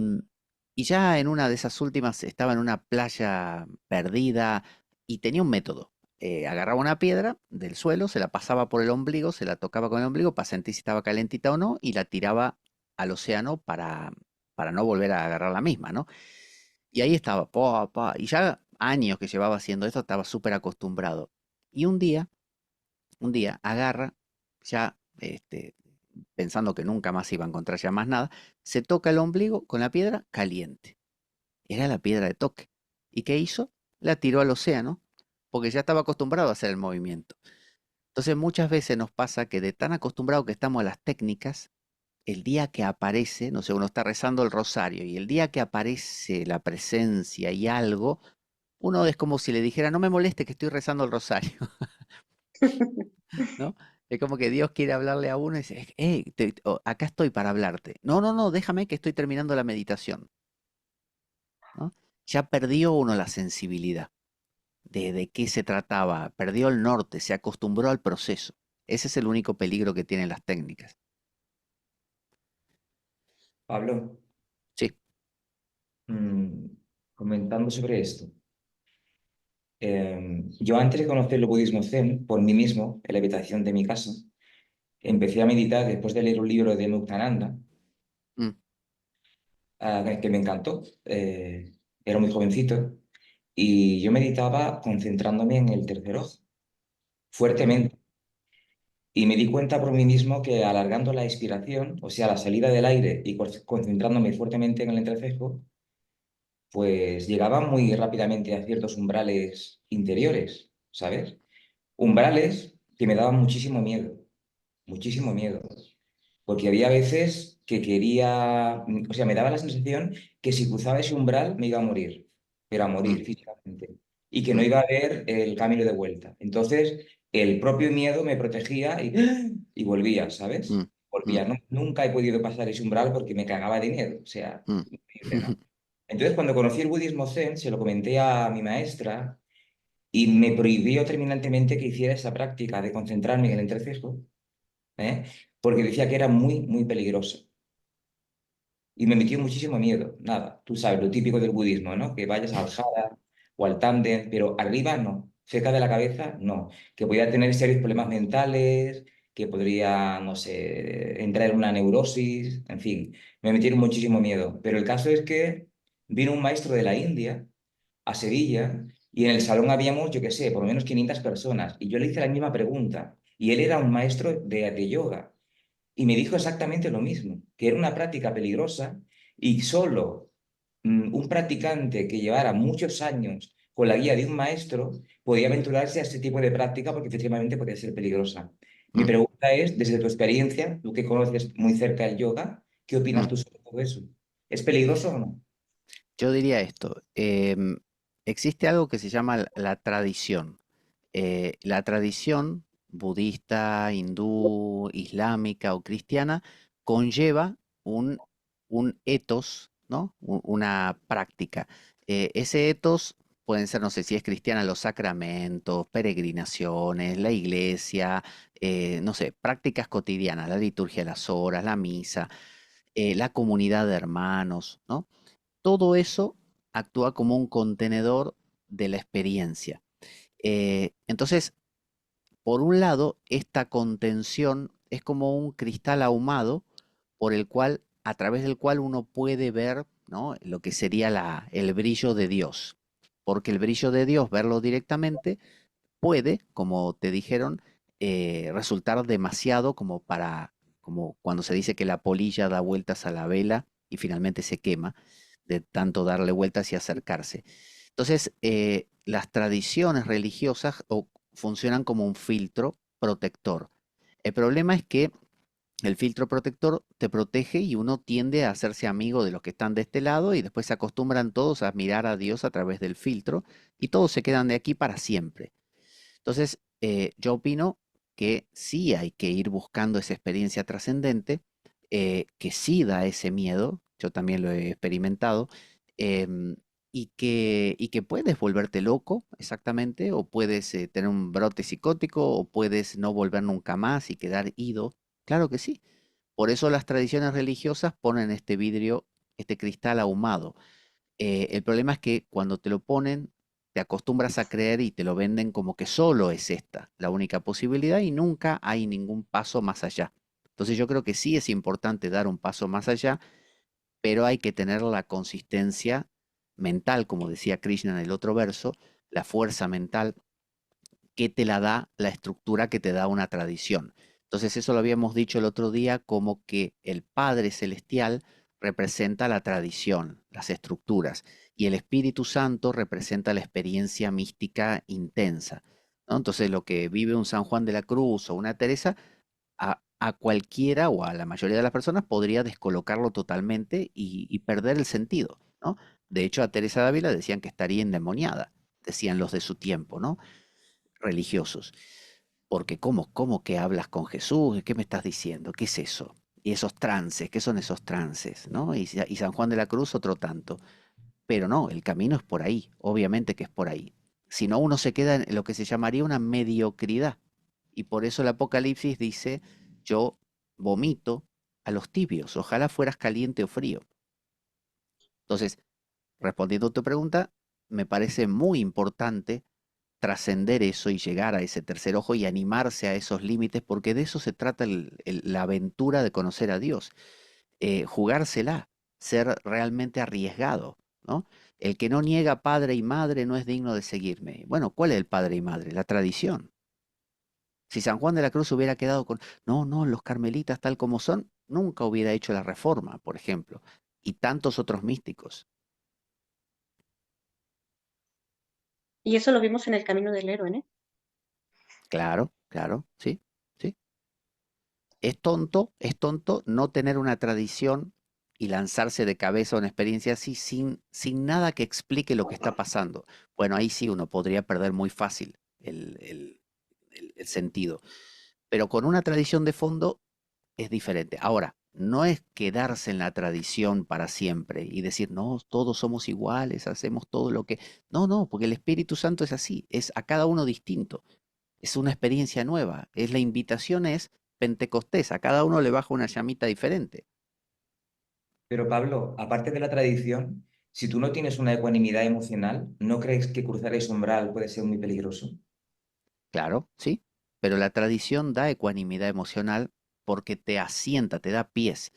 y ya en una de esas últimas estaba en una playa perdida y tenía un método. Agarraba una piedra del suelo, se la pasaba por el ombligo, se la tocaba con el ombligo para sentir si estaba calentita o no y la tiraba al océano para no volver a agarrar la misma, ¿no? Y ahí estaba, pa, pa, y ya años que llevaba haciendo esto, estaba súper acostumbrado. Y un día agarra, ya pensando que nunca más iba a encontrar ya más nada, se toca el ombligo con la piedra caliente. Era la piedra de toque. ¿Y qué hizo? La tiró al océano, porque ya estaba acostumbrado a hacer el movimiento. Entonces muchas veces nos pasa que de tan acostumbrado que estamos a las técnicas, el día que aparece, no sé, uno está rezando el rosario y el día que aparece la presencia y algo, uno es como si le dijera, no me moleste que estoy rezando el rosario, ¿no? Es como que Dios quiere hablarle a uno y dice, hey, acá estoy para hablarte. No, no, no, déjame que estoy terminando la meditación, ¿no? Ya perdió uno la sensibilidad de qué se trataba, perdió el norte, se acostumbró al proceso. Ese es el único peligro que tienen las técnicas. Pablo, Sí. mm, comentando sobre esto. Yo antes de conocer el budismo zen por mí mismo, en la habitación de mi casa, empecé a meditar después de leer un libro de Muktananda, Mm, que me encantó. Era muy jovencito y yo meditaba concentrándome en el tercer ojo, mm, fuertemente. Y me di cuenta por mí mismo que alargando la expiración, o sea, la salida del aire y concentrándome fuertemente en el entrecejo, pues llegaba muy rápidamente a ciertos umbrales interiores, ¿sabes? Umbrales que me daban muchísimo miedo, porque había veces que quería, o sea, me daba la sensación que si cruzaba ese umbral me iba a morir, pero a mm, morir físicamente, y que no mm, iba a ver el camino de vuelta. Entonces, el propio miedo me protegía y volvía, mm, ¿sabes? mm, Volvía. Nunca he podido pasar ese umbral porque me cagaba de miedo, o sea, mm. increíble, ¿no? Entonces, cuando conocí el budismo zen, se lo comenté a mi maestra y me prohibió terminantemente que hiciera esa práctica de concentrarme en el entrecejo, ¿eh? Porque decía que era muy, muy peligroso. y me metió muchísimo miedo. Nada, tú sabes, lo típico del budismo, ¿no? Que vayas al jara o al tándem, pero arriba no, cerca de la cabeza no. Que podía tener serios problemas mentales, que podría, no sé, entrar en una neurosis, en fin, me metieron muchísimo miedo. Pero el caso es que vino un maestro de la India a Sevilla y en el salón habíamos, yo qué sé, por lo menos 500 personas y yo le hice la misma pregunta y él era un maestro de yoga. Y me dijo exactamente lo mismo, que era una práctica peligrosa y solo un practicante que llevara muchos años con la guía de un maestro podía aventurarse a este tipo de práctica porque efectivamente podía ser peligrosa. Mi Mm, pregunta es, desde tu experiencia, tú que conoces muy cerca el yoga, ¿qué opinas mm. tú sobre todo eso? ¿Es peligroso o no? Yo diría esto, existe algo que se llama la tradición. La tradición budista, hindú, islámica o cristiana conlleva un, un ethos, ¿no? Una práctica. Ese ethos pueden ser, no sé si es cristiana, los sacramentos, peregrinaciones, la iglesia, no sé, prácticas cotidianas, la liturgia de las horas, la misa, la comunidad de hermanos, ¿no? Todo eso actúa como un contenedor de la experiencia. Entonces, por un lado, esta contención es como un cristal ahumado por el cual, a través del cual uno puede ver, ¿no? Lo que sería el brillo de Dios. Porque el brillo de Dios, verlo directamente, puede, como te dijeron, resultar demasiado como cuando se dice que la polilla da vueltas a la vela y finalmente se quema, de tanto darle vueltas y acercarse. Entonces, las tradiciones religiosas funcionan como un filtro protector. El problema es que el filtro protector te protege y uno tiende a hacerse amigo de los que están de este lado y después se acostumbran todos a mirar a Dios a través del filtro y todos se quedan de aquí para siempre. Entonces, yo opino que sí hay que ir buscando esa experiencia trascendente, que sí da ese miedo, yo también lo he experimentado, em, y que puedes volverte loco, exactamente, o puedes tener un brote psicótico, o puedes no volver nunca más y quedar ido. Claro que sí. Por eso las tradiciones religiosas ponen este vidrio, este cristal ahumado. El problema es que cuando te lo ponen, te acostumbras a creer y te lo venden como que solo es esta la única posibilidad y nunca hay ningún paso más allá. Entonces yo creo que sí es importante dar un paso más allá, pero hay que tener la consistencia mental, como decía Krishna en el otro verso, la fuerza mental que te la da la estructura que te da una tradición. Entonces eso lo habíamos dicho el otro día como que el Padre Celestial representa la tradición, las estructuras, y el Espíritu Santo representa la experiencia mística intensa, ¿no? Entonces lo que vive un San Juan de la Cruz o una Teresa, a cualquiera o a la mayoría de las personas podría descolocarlo totalmente y perder el sentido, ¿no? De hecho, a Teresa de Ávila decían que estaría endemoniada, decían los de su tiempo, ¿no? Religiosos. Porque ¿cómo que hablas con Jesús? ¿Qué me estás diciendo? ¿Qué es eso? Y esos trances, ¿qué son esos trances? ¿No? Y San Juan de la Cruz otro tanto. Pero no, el camino es por ahí, obviamente que es por ahí. Si no, uno se queda en lo que se llamaría una mediocridad. Y por eso el Apocalipsis dice, yo vomito a los tibios, ojalá fueras caliente o frío. Entonces, respondiendo a tu pregunta, me parece muy importante trascender eso y llegar a ese tercer ojo y animarse a esos límites, porque de eso se trata la aventura de conocer a Dios. Jugársela, ser realmente arriesgado, ¿no? El que no niega padre y madre no es digno de seguirme. Bueno, ¿cuál es el padre y madre? La tradición. Si San Juan de la Cruz hubiera quedado con, no, no, los carmelitas tal como son, nunca hubiera hecho la reforma, por ejemplo, y tantos otros místicos. Y eso lo vimos en el camino del héroe, ¿eh? Claro, claro, sí, sí. Es tonto no tener una tradición y lanzarse de cabeza a una experiencia así sin nada que explique lo que está pasando. Bueno, ahí sí uno podría perder muy fácil el sentido. Pero con una tradición de fondo es diferente. Ahora, no es quedarse en la tradición para siempre y decir, no, todos somos iguales, hacemos todo lo que... No, no, porque el Espíritu Santo es así, es a cada uno distinto. Es una experiencia nueva. La invitación es Pentecostés, a cada uno le baja una llamita diferente. Pero Pablo, aparte de la tradición, si tú no tienes una ecuanimidad emocional, ¿no crees que cruzar ese umbral puede ser muy peligroso? Claro, sí, pero la tradición da ecuanimidad emocional porque te asienta, te da pies,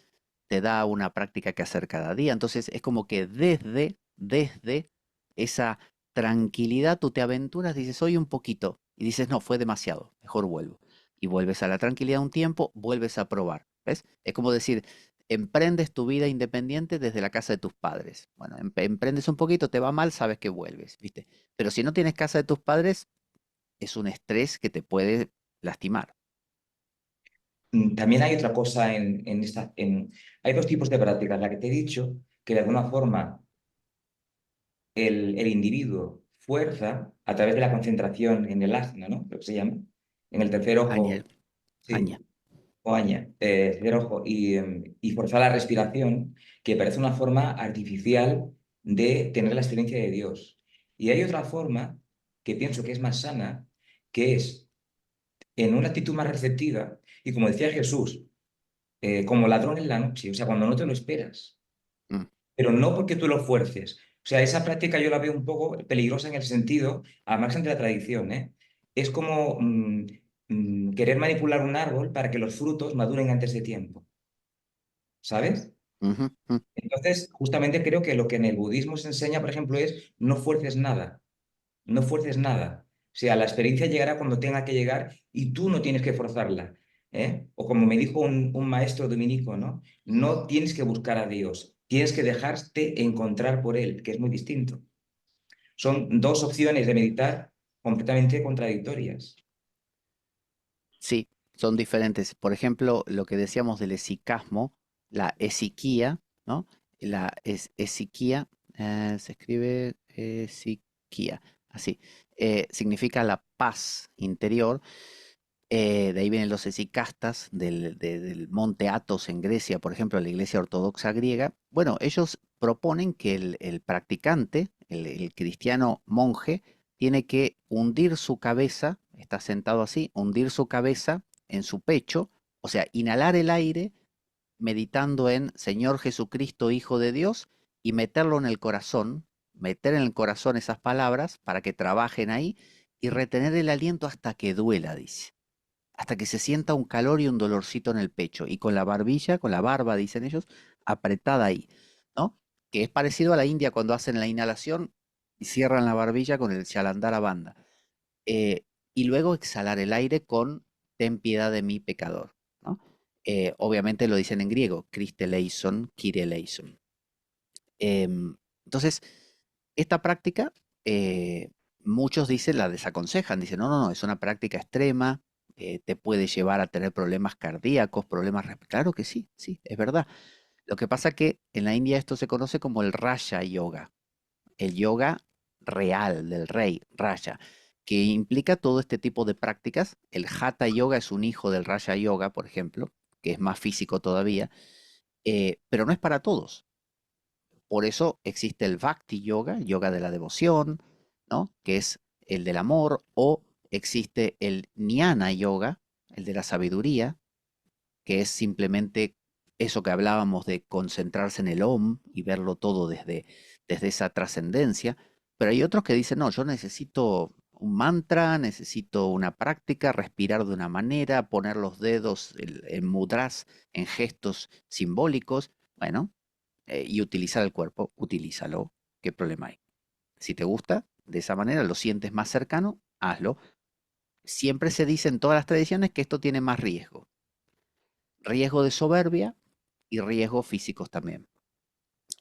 te da una práctica que hacer cada día. Entonces es como que desde esa tranquilidad tú te aventuras, dices, hoy un poquito, y dices, no, fue demasiado, mejor vuelvo. Y vuelves a la tranquilidad un tiempo, vuelves a probar. ¿Ves? Es como decir, emprendes tu vida independiente desde la casa de tus padres. Bueno, emprendes un poquito, te va mal, sabes que vuelves, ¿viste? Pero si no tienes casa de tus padres, es un estrés que te puede lastimar. También hay otra cosa hay dos tipos de prácticas. La que te he dicho, que de alguna forma el individuo fuerza a través de la concentración en el asana, ¿no? Lo que se llama, en el tercer Aña, ojo, aña. sí, o aña, tercer ojo, y forzar la respiración, que parece una forma artificial de tener la experiencia de Dios. Y hay otra forma que pienso que es más sana, que es en una actitud más receptiva, y como decía Jesús, como ladrón en la noche, o sea, cuando no te lo esperas, Mm. pero no porque tú lo fuerces. O sea, esa práctica yo la veo un poco peligrosa en el sentido, al margen de la tradición, ¿eh? Es como querer manipular un árbol para que los frutos maduren antes de tiempo, ¿sabes? Ujú, mm. Entonces, justamente creo que lo que en el budismo se enseña, por ejemplo, es no fuerces nada, no fuerces nada. O sea, la experiencia llegará cuando tenga que llegar y tú no tienes que forzarla, ¿eh? O como me dijo un maestro dominico, ¿no? No tienes que buscar a Dios, tienes que dejarte encontrar por Él, que es muy distinto. Son dos opciones de meditar completamente contradictorias. Sí, son diferentes. Por ejemplo, lo que decíamos del esicasmo, la esiquía, ¿no? Esiquía, se escribe esiquía, así. Significa la paz interior. De ahí vienen los esicastas del monte Athos en Grecia, por ejemplo, la iglesia ortodoxa griega. Bueno, ellos proponen que el practicante, el cristiano monje, tiene que hundir su cabeza, está sentado así, hundir su cabeza en su pecho, o sea, inhalar el aire meditando en Señor Jesucristo, Hijo de Dios, y meterlo en el corazón, meter en el corazón esas palabras para que trabajen ahí y retener el aliento hasta que duela, dice, hasta que se sienta un calor y un dolorcito en el pecho, y con la barbilla, con la barba, dicen ellos, apretada ahí, ¿no? Que es parecido a la India cuando hacen la inhalación y cierran la barbilla con el Shalandara Banda. Eh, y luego exhalar el aire con ten piedad de mí, pecador, ¿no? Obviamente lo dicen en griego, Christe eleison, Kyrie eleison. Entonces, esta práctica, muchos dicen, la desaconsejan, dicen, no, no, no, es una práctica extrema, te puede llevar a tener problemas cardíacos, Claro que sí, sí, es verdad. Lo que pasa que en la India esto se conoce como el Raja Yoga, el yoga real del rey, Raja, que implica todo este tipo de prácticas. El Hatha Yoga es un hijo del Raja Yoga, por ejemplo, que es más físico todavía, pero no es para todos. Por eso existe el Bhakti Yoga, el yoga de la devoción, ¿no? Que es el del amor, o existe el Jnana Yoga, el de la sabiduría, que es simplemente eso que hablábamos de concentrarse en el Om y verlo todo desde esa trascendencia. Pero hay otros que dicen, no, yo necesito un mantra, necesito una práctica, respirar de una manera, poner los dedos en mudras, en gestos simbólicos. Bueno, y utilizar el cuerpo, utilízalo. ¿Qué problema hay? Si te gusta, de esa manera lo sientes más cercano, hazlo. Siempre se dice en todas las tradiciones que esto tiene más riesgo. Riesgo de soberbia y riesgos físicos también.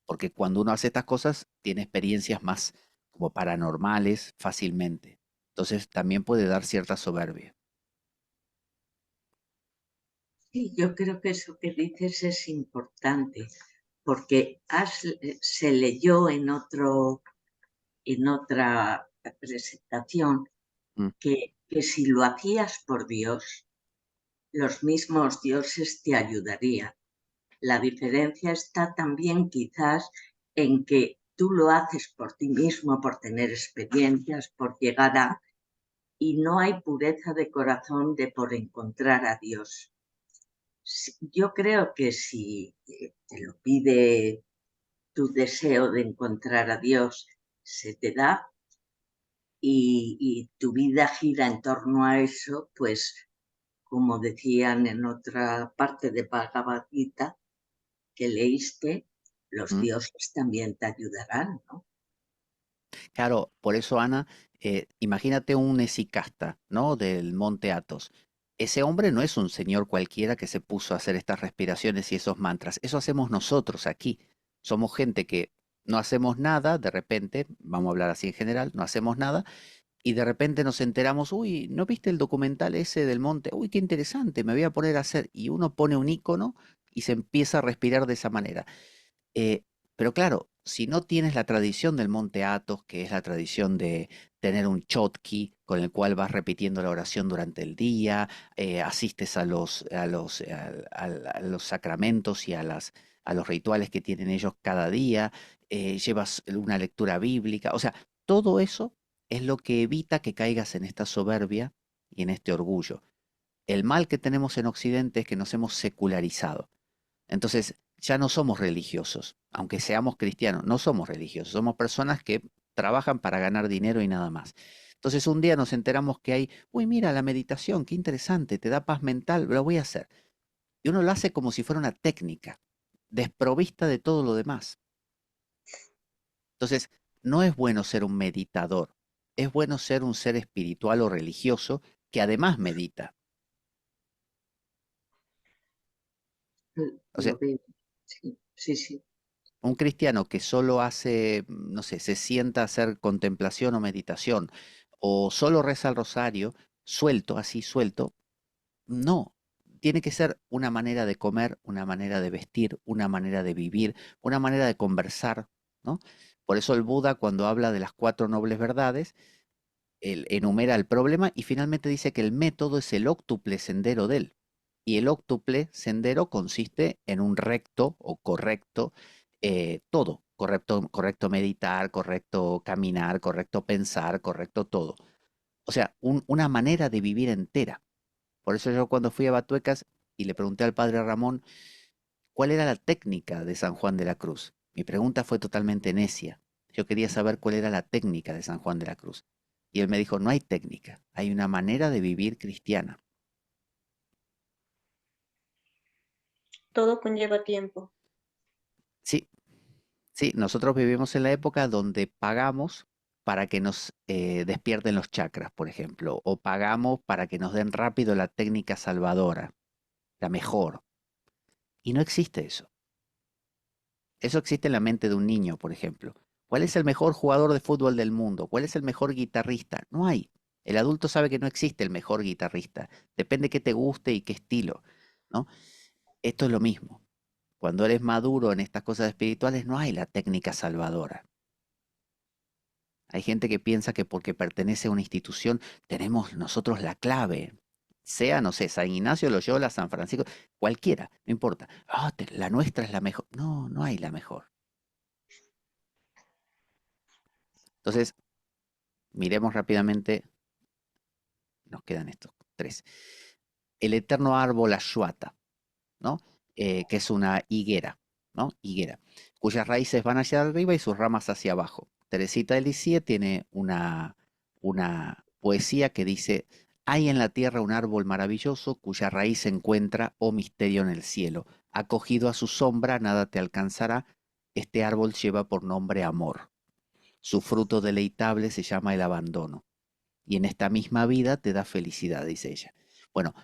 Porque cuando uno hace estas cosas, tiene experiencias más como paranormales fácilmente. Entonces también puede dar cierta soberbia. Sí, yo creo que eso que dices es importante, porque se leyó en otra presentación Mm. que si lo hacías por Dios, los mismos dioses te ayudarían. La diferencia está también quizás en que tú lo haces por ti mismo, por tener experiencias, por llegar a, y no hay pureza de corazón de por encontrar a Dios. Yo creo que si te lo pide tu deseo de encontrar a Dios, se te da y tu vida gira en torno a eso, pues como decían en otra parte de Bhagavad Gita que leíste, los ¿Mm? dioses también te ayudarán, ¿no? Claro, por eso, Ana, imagínate un esicasta, ¿no? Del monte Athos. Ese hombre no es un señor cualquiera que se puso a hacer estas respiraciones y esos mantras. Eso hacemos nosotros aquí. Somos gente que no hacemos nada, de repente, vamos a hablar así en general, no hacemos nada, y de repente nos enteramos, uy, ¿no viste el documental ese del monte? Uy, qué interesante, me voy a poner a hacer. Y uno pone un icono y se empieza a respirar de esa manera. Eh, pero claro, si no tienes la tradición del Monte Athos, que es la tradición de tener un chotki con el cual vas repitiendo la oración durante el día, asistes a los sacramentos y a los rituales que tienen ellos cada día, llevas una lectura bíblica, o sea, todo eso es lo que evita que caigas en esta soberbia y en este orgullo. El mal que tenemos en Occidente es que nos hemos secularizado. Entonces, ya no somos religiosos, aunque seamos cristianos, no somos religiosos, somos personas que trabajan para ganar dinero y nada más. Entonces, un día nos enteramos que hay, uy, mira, la meditación, qué interesante, te da paz mental, lo voy a hacer. Y uno lo hace como si fuera una técnica, desprovista de todo lo demás. Entonces, no es bueno ser un meditador, es bueno ser un ser espiritual o religioso que además medita. O sea, Lo veo, sí, sí, sí. un cristiano que solo hace, no sé, se sienta a hacer contemplación o meditación, o solo reza el rosario, suelto, así suelto, no. Tiene que ser una manera de comer, una manera de vestir, una manera de vivir, una manera de conversar, ¿no? Por eso el Buda, cuando habla de las cuatro nobles verdades, él enumera el problema y finalmente dice que el método es el óctuple sendero de él. Y el óctuple sendero consiste en un recto o correcto todo. Correcto, correcto meditar, correcto caminar, correcto pensar, correcto todo. O sea, una manera de vivir entera. Por eso yo cuando fui a Batuecas y le pregunté al padre Ramón cuál era la técnica de San Juan de la Cruz. Mi pregunta fue totalmente necia. Yo quería saber cuál era la técnica de San Juan de la Cruz. Y él me dijo, no hay técnica, hay una manera de vivir cristiana. Todo conlleva tiempo. Sí, sí, nosotros vivimos en la época donde pagamos para que nos despierten los chakras, por ejemplo, o pagamos para que nos den rápido la técnica salvadora, la mejor. Y no existe eso. Eso existe en la mente de un niño, por ejemplo. ¿Cuál es el mejor jugador de fútbol del mundo? ¿Cuál es el mejor guitarrista? No hay. El adulto sabe que no existe el mejor guitarrista. Depende qué te guste y qué estilo, ¿no? Esto es lo mismo. Cuando eres maduro en estas cosas espirituales no hay la técnica salvadora. Hay gente que piensa que porque pertenece a una institución tenemos nosotros la clave. Sea, no sé, San Ignacio, Loyola, San Francisco, cualquiera, no importa. Ah, la nuestra es la mejor. No, no hay la mejor. Entonces, miremos rápidamente, nos quedan estos tres. El eterno árbol Ashwata, ¿no? Que es una higuera, ¿no? Higuera, cuyas raíces van hacia arriba y sus ramas hacia abajo. Teresita de Lisieux tiene una poesía que dice, hay en la tierra un árbol maravilloso cuya raíz se encuentra, oh misterio en el cielo. Acogido a su sombra, nada te alcanzará. Este árbol lleva por nombre amor. Su fruto deleitable se llama el abandono. Y en esta misma vida te da felicidad, dice ella. Bueno,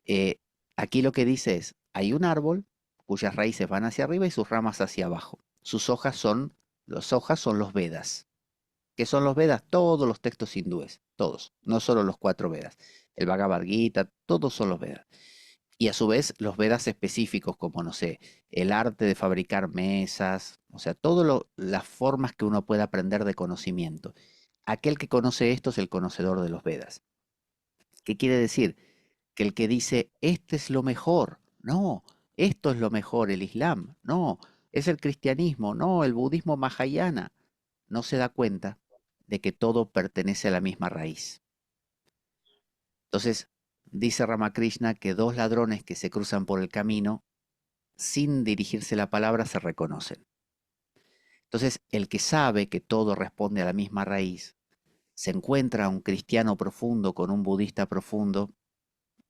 eh, aquí lo que dice es, hay un árbol cuyas raíces van hacia arriba y sus ramas hacia abajo. Las hojas son los Vedas. ¿Qué son los Vedas? Todos los textos hindúes, todos, no solo los cuatro Vedas. El Bhagavad Gita, todos son los Vedas. Y a su vez los Vedas específicos, como no sé, el arte de fabricar mesas, o sea, todas las formas que uno puede aprender de conocimiento. Aquel que conoce esto es el conocedor de los Vedas. ¿Qué quiere decir? Que el que dice, este es lo mejor, no, esto es lo mejor, el Islam, no, es el cristianismo, no, el budismo mahayana, no se da cuenta de que todo pertenece a la misma raíz. Entonces, dice Ramakrishna que dos ladrones que se cruzan por el camino, sin dirigirse la palabra, se reconocen. Entonces, el que sabe que todo responde a la misma raíz, se encuentra un cristiano profundo con un budista profundo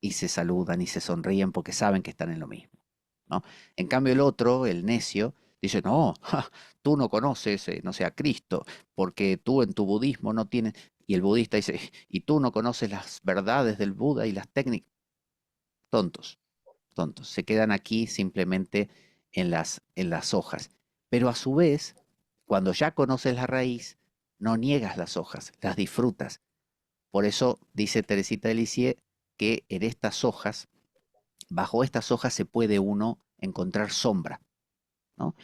y se saludan y se sonríen porque saben que están en lo mismo, ¿no? En cambio, el otro, el necio, dice, no, ja, tú no conoces, no sé, a Cristo, porque tú en tu budismo no tienes... Y el budista dice, y tú no conoces las verdades del Buda y las técnicas. Tontos, tontos. Se quedan aquí simplemente en las hojas. Pero a su vez, cuando ya conoces la raíz, no niegas las hojas, las disfrutas. Por eso dice Teresita de Lisieux que en estas hojas, bajo estas hojas se puede uno encontrar sombra, ¿no?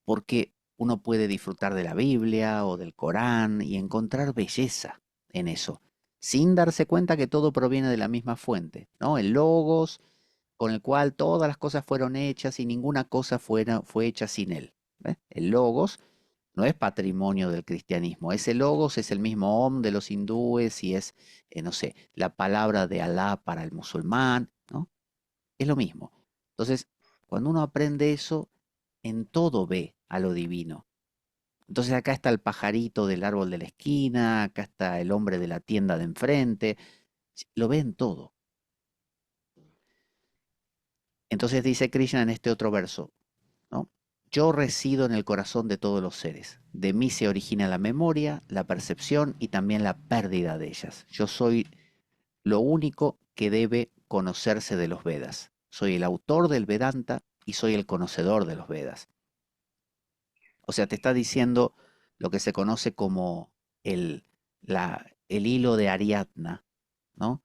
Porque uno puede disfrutar de la Biblia o del Corán y encontrar belleza en eso, sin darse cuenta que todo proviene de la misma fuente, ¿no? El logos con el cual todas las cosas fueron hechas y ninguna cosa fue hecha sin él. ¿Ves? El logos no es patrimonio del cristianismo. Ese logos es el mismo Om de los hindúes y es, no sé, la palabra de Alá para el musulmán, ¿no? Es lo mismo. Entonces, cuando uno aprende eso, en todo ve a lo divino. Entonces acá está el pajarito del árbol de la esquina, acá está el hombre de la tienda de enfrente, lo ve en todo. Entonces dice Krishna en este otro verso, ¿no? Yo resido en el corazón de todos los seres. De mí se origina la memoria, la percepción y también la pérdida de ellas. Yo soy lo único que debe conocerse de los Vedas. Soy el autor del Vedanta y soy el conocedor de los Vedas. O sea, te está diciendo lo que se conoce como el, el hilo de Ariadna, ¿no?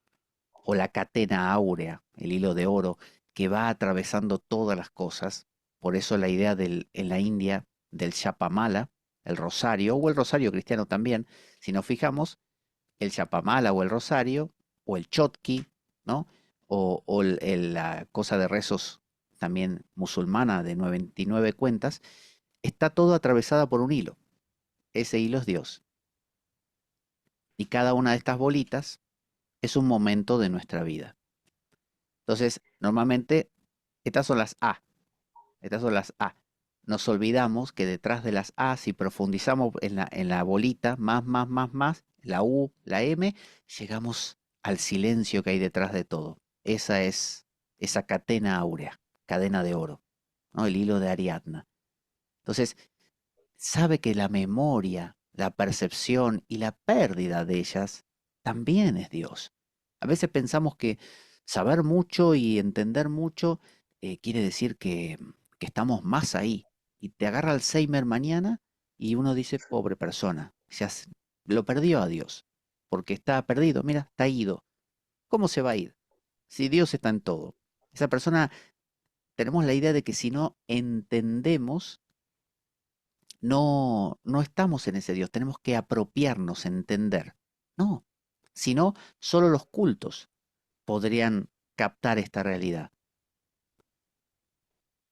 O la catena áurea, el hilo de oro, que va atravesando todas las cosas. Por eso la idea en la India del Chapamala, el rosario, o el rosario cristiano también, si nos fijamos, el Chapamala o el rosario, o el Chotki, ¿no? O la cosa de rezos también musulmana de 99 cuentas, está todo atravesada por un hilo. Ese hilo es Dios. Y cada una de estas bolitas es un momento de nuestra vida. Entonces, normalmente, estas son las A. Estas son las A. Nos olvidamos que detrás de las A, si profundizamos en la bolita, más, la U, la M, llegamos al silencio que hay detrás de todo. Esa es esa catena áurea, cadena de oro, ¿no? El hilo de Ariadna. Entonces, sabe que la memoria, la percepción y la pérdida de ellas también es Dios. A veces pensamos que saber mucho y entender mucho quiere decir que estamos más ahí. Y te agarra Alzheimer mañana y uno dice, pobre persona, lo perdió a Dios, porque está perdido, mira, está ido. ¿Cómo se va a ir? Si Dios está en todo. Esa persona, tenemos la idea de que si no entendemos, no estamos en ese Dios, tenemos que apropiarnos, entender. No, sino solo los cultos podrían captar esta realidad.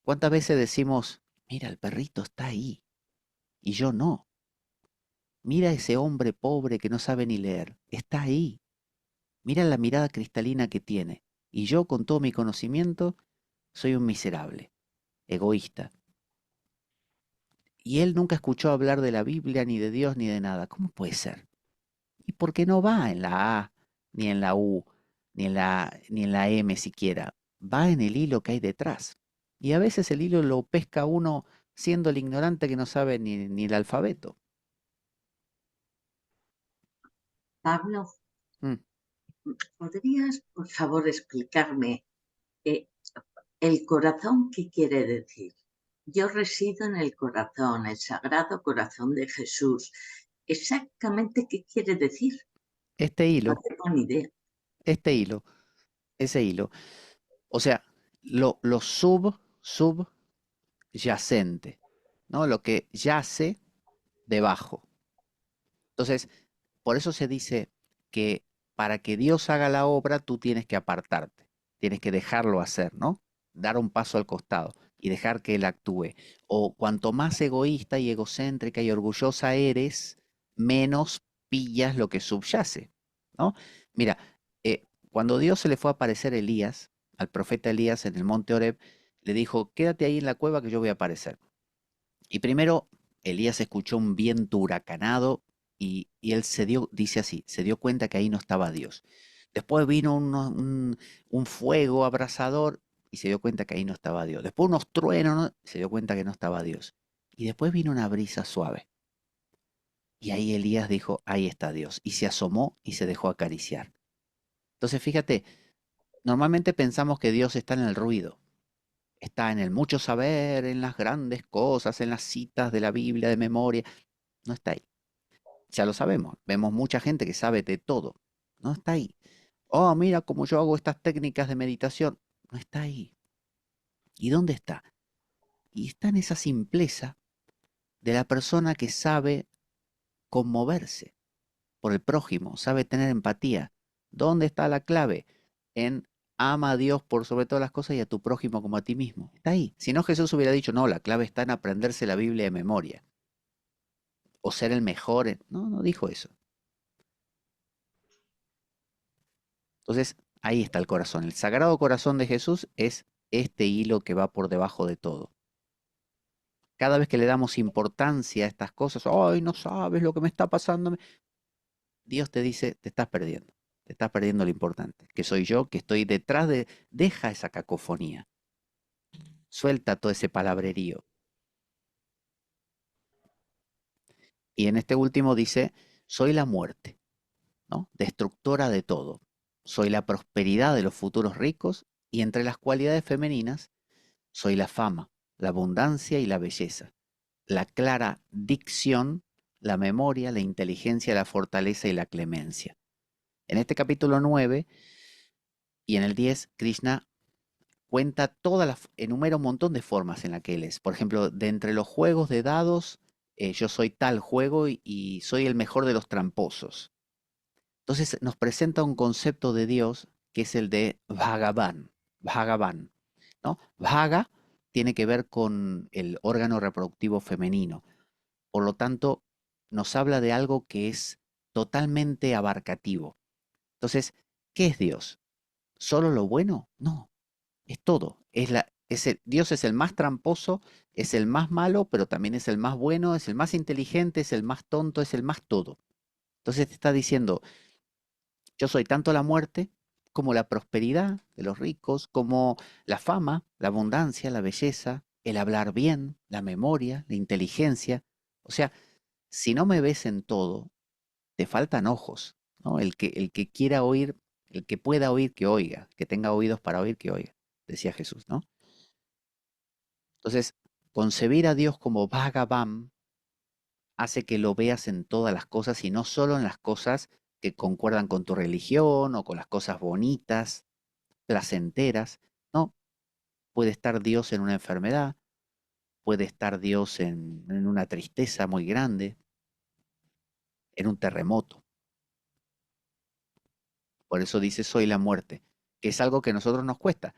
¿Cuántas veces decimos, mira, el perrito está ahí y yo no? Mira ese hombre pobre que no sabe ni leer, está ahí. Mira la mirada cristalina que tiene y yo con todo mi conocimiento soy un miserable, egoísta. Y él nunca escuchó hablar de la Biblia, ni de Dios, ni de nada. ¿Cómo puede ser? ¿Y por qué no va en la A, ni en la U, ni en la M siquiera? Va en el hilo que hay detrás. Y a veces el hilo lo pesca uno siendo el ignorante que no sabe ni el alfabeto. Pablo, Mm. ¿podrías, por favor, explicarme el corazón qué quiere decir? Yo resido en el corazón, el Sagrado Corazón de Jesús. ¿Exactamente qué quiere decir? Este No hilo, tengo ni idea. este hilo, ese hilo. O sea, lo subyacente, ¿no? Lo que yace debajo. Entonces, por eso se dice que para que Dios haga la obra, tú tienes que apartarte, tienes que dejarlo hacer, ¿no? Dar un paso al costado y dejar que Él actúe. O cuanto más egoísta y egocéntrica y orgullosa eres, menos pillas lo que subyace, ¿no? Mira, Cuando Dios se le fue a aparecer a Elías, al profeta Elías en el monte Horeb, le dijo, quédate ahí en la cueva que yo voy a aparecer. Y primero Elías escuchó un viento huracanado y él dice así, se dio cuenta que ahí no estaba Dios. Después vino un fuego abrasador y se dio cuenta que ahí no estaba Dios. Después unos truenos, ¿no? Se dio cuenta que no estaba Dios. Y después vino una brisa suave. Y ahí Elías dijo, ahí está Dios. Y se asomó y se dejó acariciar. Entonces fíjate, normalmente pensamos que Dios está en el ruido, está en el mucho saber, en las grandes cosas, en las citas de la Biblia de memoria. No está ahí. Ya lo sabemos. Vemos mucha gente que sabe de todo. No está ahí. Oh, mira cómo yo hago estas técnicas de meditación. No está ahí. ¿Y dónde está? Y está en esa simpleza de la persona que sabe conmoverse por el prójimo, sabe tener empatía. ¿Dónde está la clave? En ama a Dios por sobre todas las cosas y a tu prójimo como a ti mismo. Está ahí. Si no, Jesús hubiera dicho, no, la clave está en aprenderse la Biblia de memoria o ser el mejor. No, no dijo eso. Entonces, ahí está el corazón. El sagrado corazón de Jesús es este hilo que va por debajo de todo. Cada vez que le damos importancia a estas cosas, ay, no sabes lo que me está pasando, Dios te dice, te estás perdiendo lo importante, que soy yo, que estoy detrás de, deja esa cacofonía, suelta todo ese palabrerío. Y en este último dice, soy la muerte, ¿no? Destructora de todo, soy la prosperidad de los futuros ricos y entre las cualidades femeninas, soy la fama, la abundancia y la belleza, la clara dicción, la memoria, la inteligencia, la fortaleza y la clemencia. En este capítulo 9 y en el 10, Krishna cuenta enumera un montón de formas en las que él es. Por ejemplo, de entre los juegos de dados, yo soy tal juego y soy el mejor de los tramposos. Entonces nos presenta un concepto de Dios que es el de Bhagavan, Bhagavan, ¿no? Bhaga tiene que ver con el órgano reproductivo femenino. Por lo tanto, nos habla de algo que es totalmente abarcativo. Entonces, ¿qué es Dios? ¿Solo lo bueno? No, es todo. Dios es el más tramposo, es el más malo, pero también es el más bueno, es el más inteligente, es el más tonto, es el más todo. Entonces te está diciendo, yo soy tanto la muerte como la prosperidad de los ricos, como la fama, la abundancia, la belleza, el hablar bien, la memoria, la inteligencia. O sea, si no me ves en todo, te faltan ojos, ¿no? El que quiera oír, el que pueda oír, que oiga, que tenga oídos para oír, que oiga, decía Jesús, ¿no? Entonces, concebir a Dios como Bhagavan hace que lo veas en todas las cosas y no solo en las cosas que concuerdan con tu religión o con las cosas bonitas, placenteras. No, puede estar Dios en una enfermedad, puede estar Dios en una tristeza muy grande, en un terremoto. Por eso dice soy la muerte, que es algo que a nosotros nos cuesta.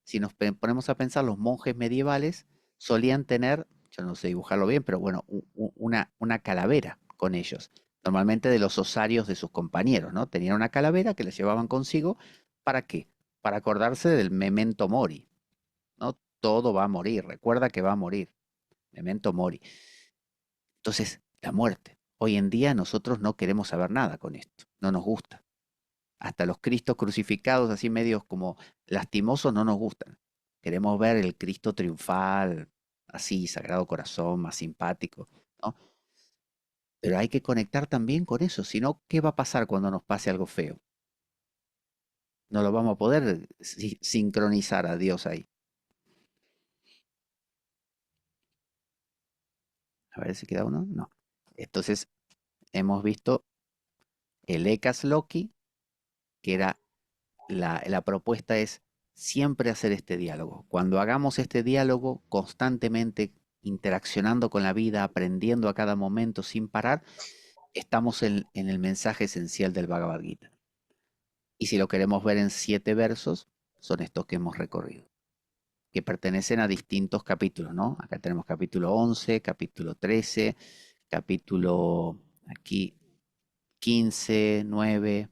Si nos ponemos a pensar, los monjes medievales solían tener, yo no sé dibujarlo bien, pero bueno, una calavera con ellos. Normalmente de los osarios de sus compañeros, ¿no? Tenían una calavera que les llevaban consigo. ¿Para qué? Para acordarse del memento mori, ¿no? Todo va a morir, recuerda que va a morir. Memento mori. Entonces, la muerte. Hoy en día nosotros no queremos saber nada con esto, no nos gusta. Hasta los Cristos crucificados, así medios como lastimosos, no nos gustan. Queremos ver el Cristo triunfal, así, Sagrado Corazón, más simpático, ¿no? Pero hay que conectar también con eso, si no, ¿qué va a pasar cuando nos pase algo feo? No lo vamos a poder sincronizar a Dios ahí. A ver si queda uno. No. Entonces, hemos visto el Ekas Loki, que era la propuesta es siempre hacer este diálogo. Cuando hagamos este diálogo constantemente interaccionando con la vida, aprendiendo a cada momento sin parar, estamos en el mensaje esencial del Bhagavad Gita. Y si lo queremos ver en 7 versos, son estos que hemos recorrido, que pertenecen a distintos capítulos, ¿no? Acá tenemos capítulo 11, capítulo 13, capítulo aquí 15, 9.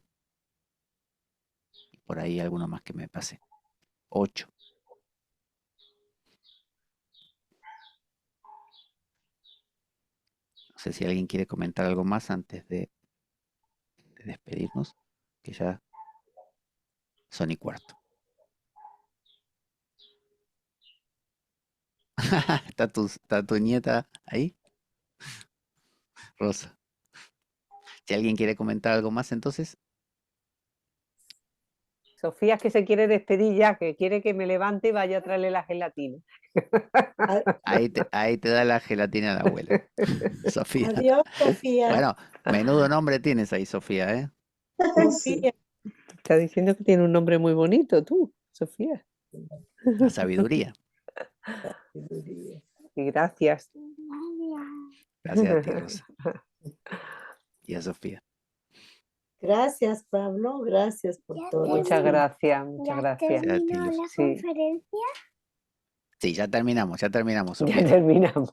por ahí alguno más que me pase. 8. No sé si alguien quiere comentar algo más antes de despedirnos, que ya son y cuarto. ¿Está tu nieta ahí? Rosa. Si alguien quiere comentar algo más, entonces, Sofía es que se quiere despedir ya, que quiere que me levante y vaya a traerle la gelatina. ahí te da la gelatina a la abuela. Sofía. Adiós, Sofía. Bueno, menudo nombre tienes ahí, Sofía, ¿eh? Sofía. Está diciendo que tiene un nombre muy bonito, tú, Sofía. La sabiduría. Y gracias. Gracias a ti, Rosa. Y a Sofía. Gracias, Pablo. Gracias por todo. Muchas gracias, muchas gracias. Gracias a ti, Luz. Sí, Sí, ya terminamos, ya Sofía. terminamos.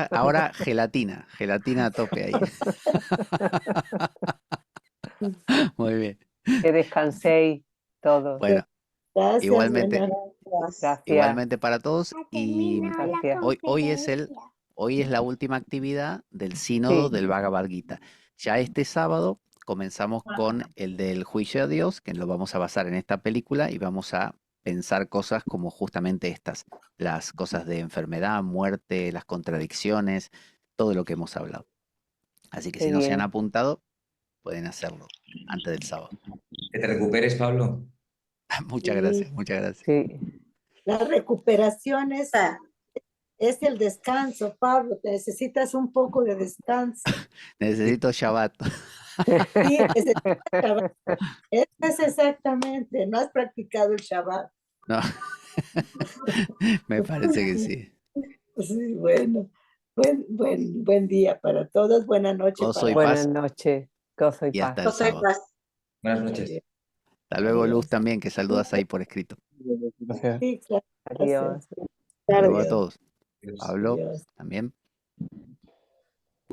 Ahora gelatina a tope ahí. Muy bien. Que descanséis todos. Bueno, Gracias, igualmente, buenas noches. Gracias. igualmente para todos. Y Gracias. hoy es la última actividad del sínodo Sí. del Bhagavad Gita. Ya este sábado comenzamos con el del juicio a Dios, que lo vamos a basar en esta película y vamos a pensar cosas como justamente estas, las cosas de enfermedad, muerte, las contradicciones, todo lo que hemos hablado. Así que Qué si no se han bien. apuntado, pueden hacerlo antes del sábado. Que te recuperes, Pablo. Muchas Sí. gracias, muchas gracias. Sí. La recuperación es el descanso, Pablo. Te necesitas un poco de descanso. Necesito Shabbat. Sí, es el Shabbat. Es exactamente. No has practicado el Shabbat. No. Me parece que sí. Sí, bueno. Buen día para todos. Buena noche Gozo y para paz. Buenas noches. Gozo y Y hasta paz. el José sábado. Paz. Buenas noches. Adiós. Hasta luego, Luz, Adiós. también, que saludas ahí por escrito. Gracias. Sí, claro. Adiós. Hasta luego a Adiós. todos. Adiós. Pablo, Adiós. también.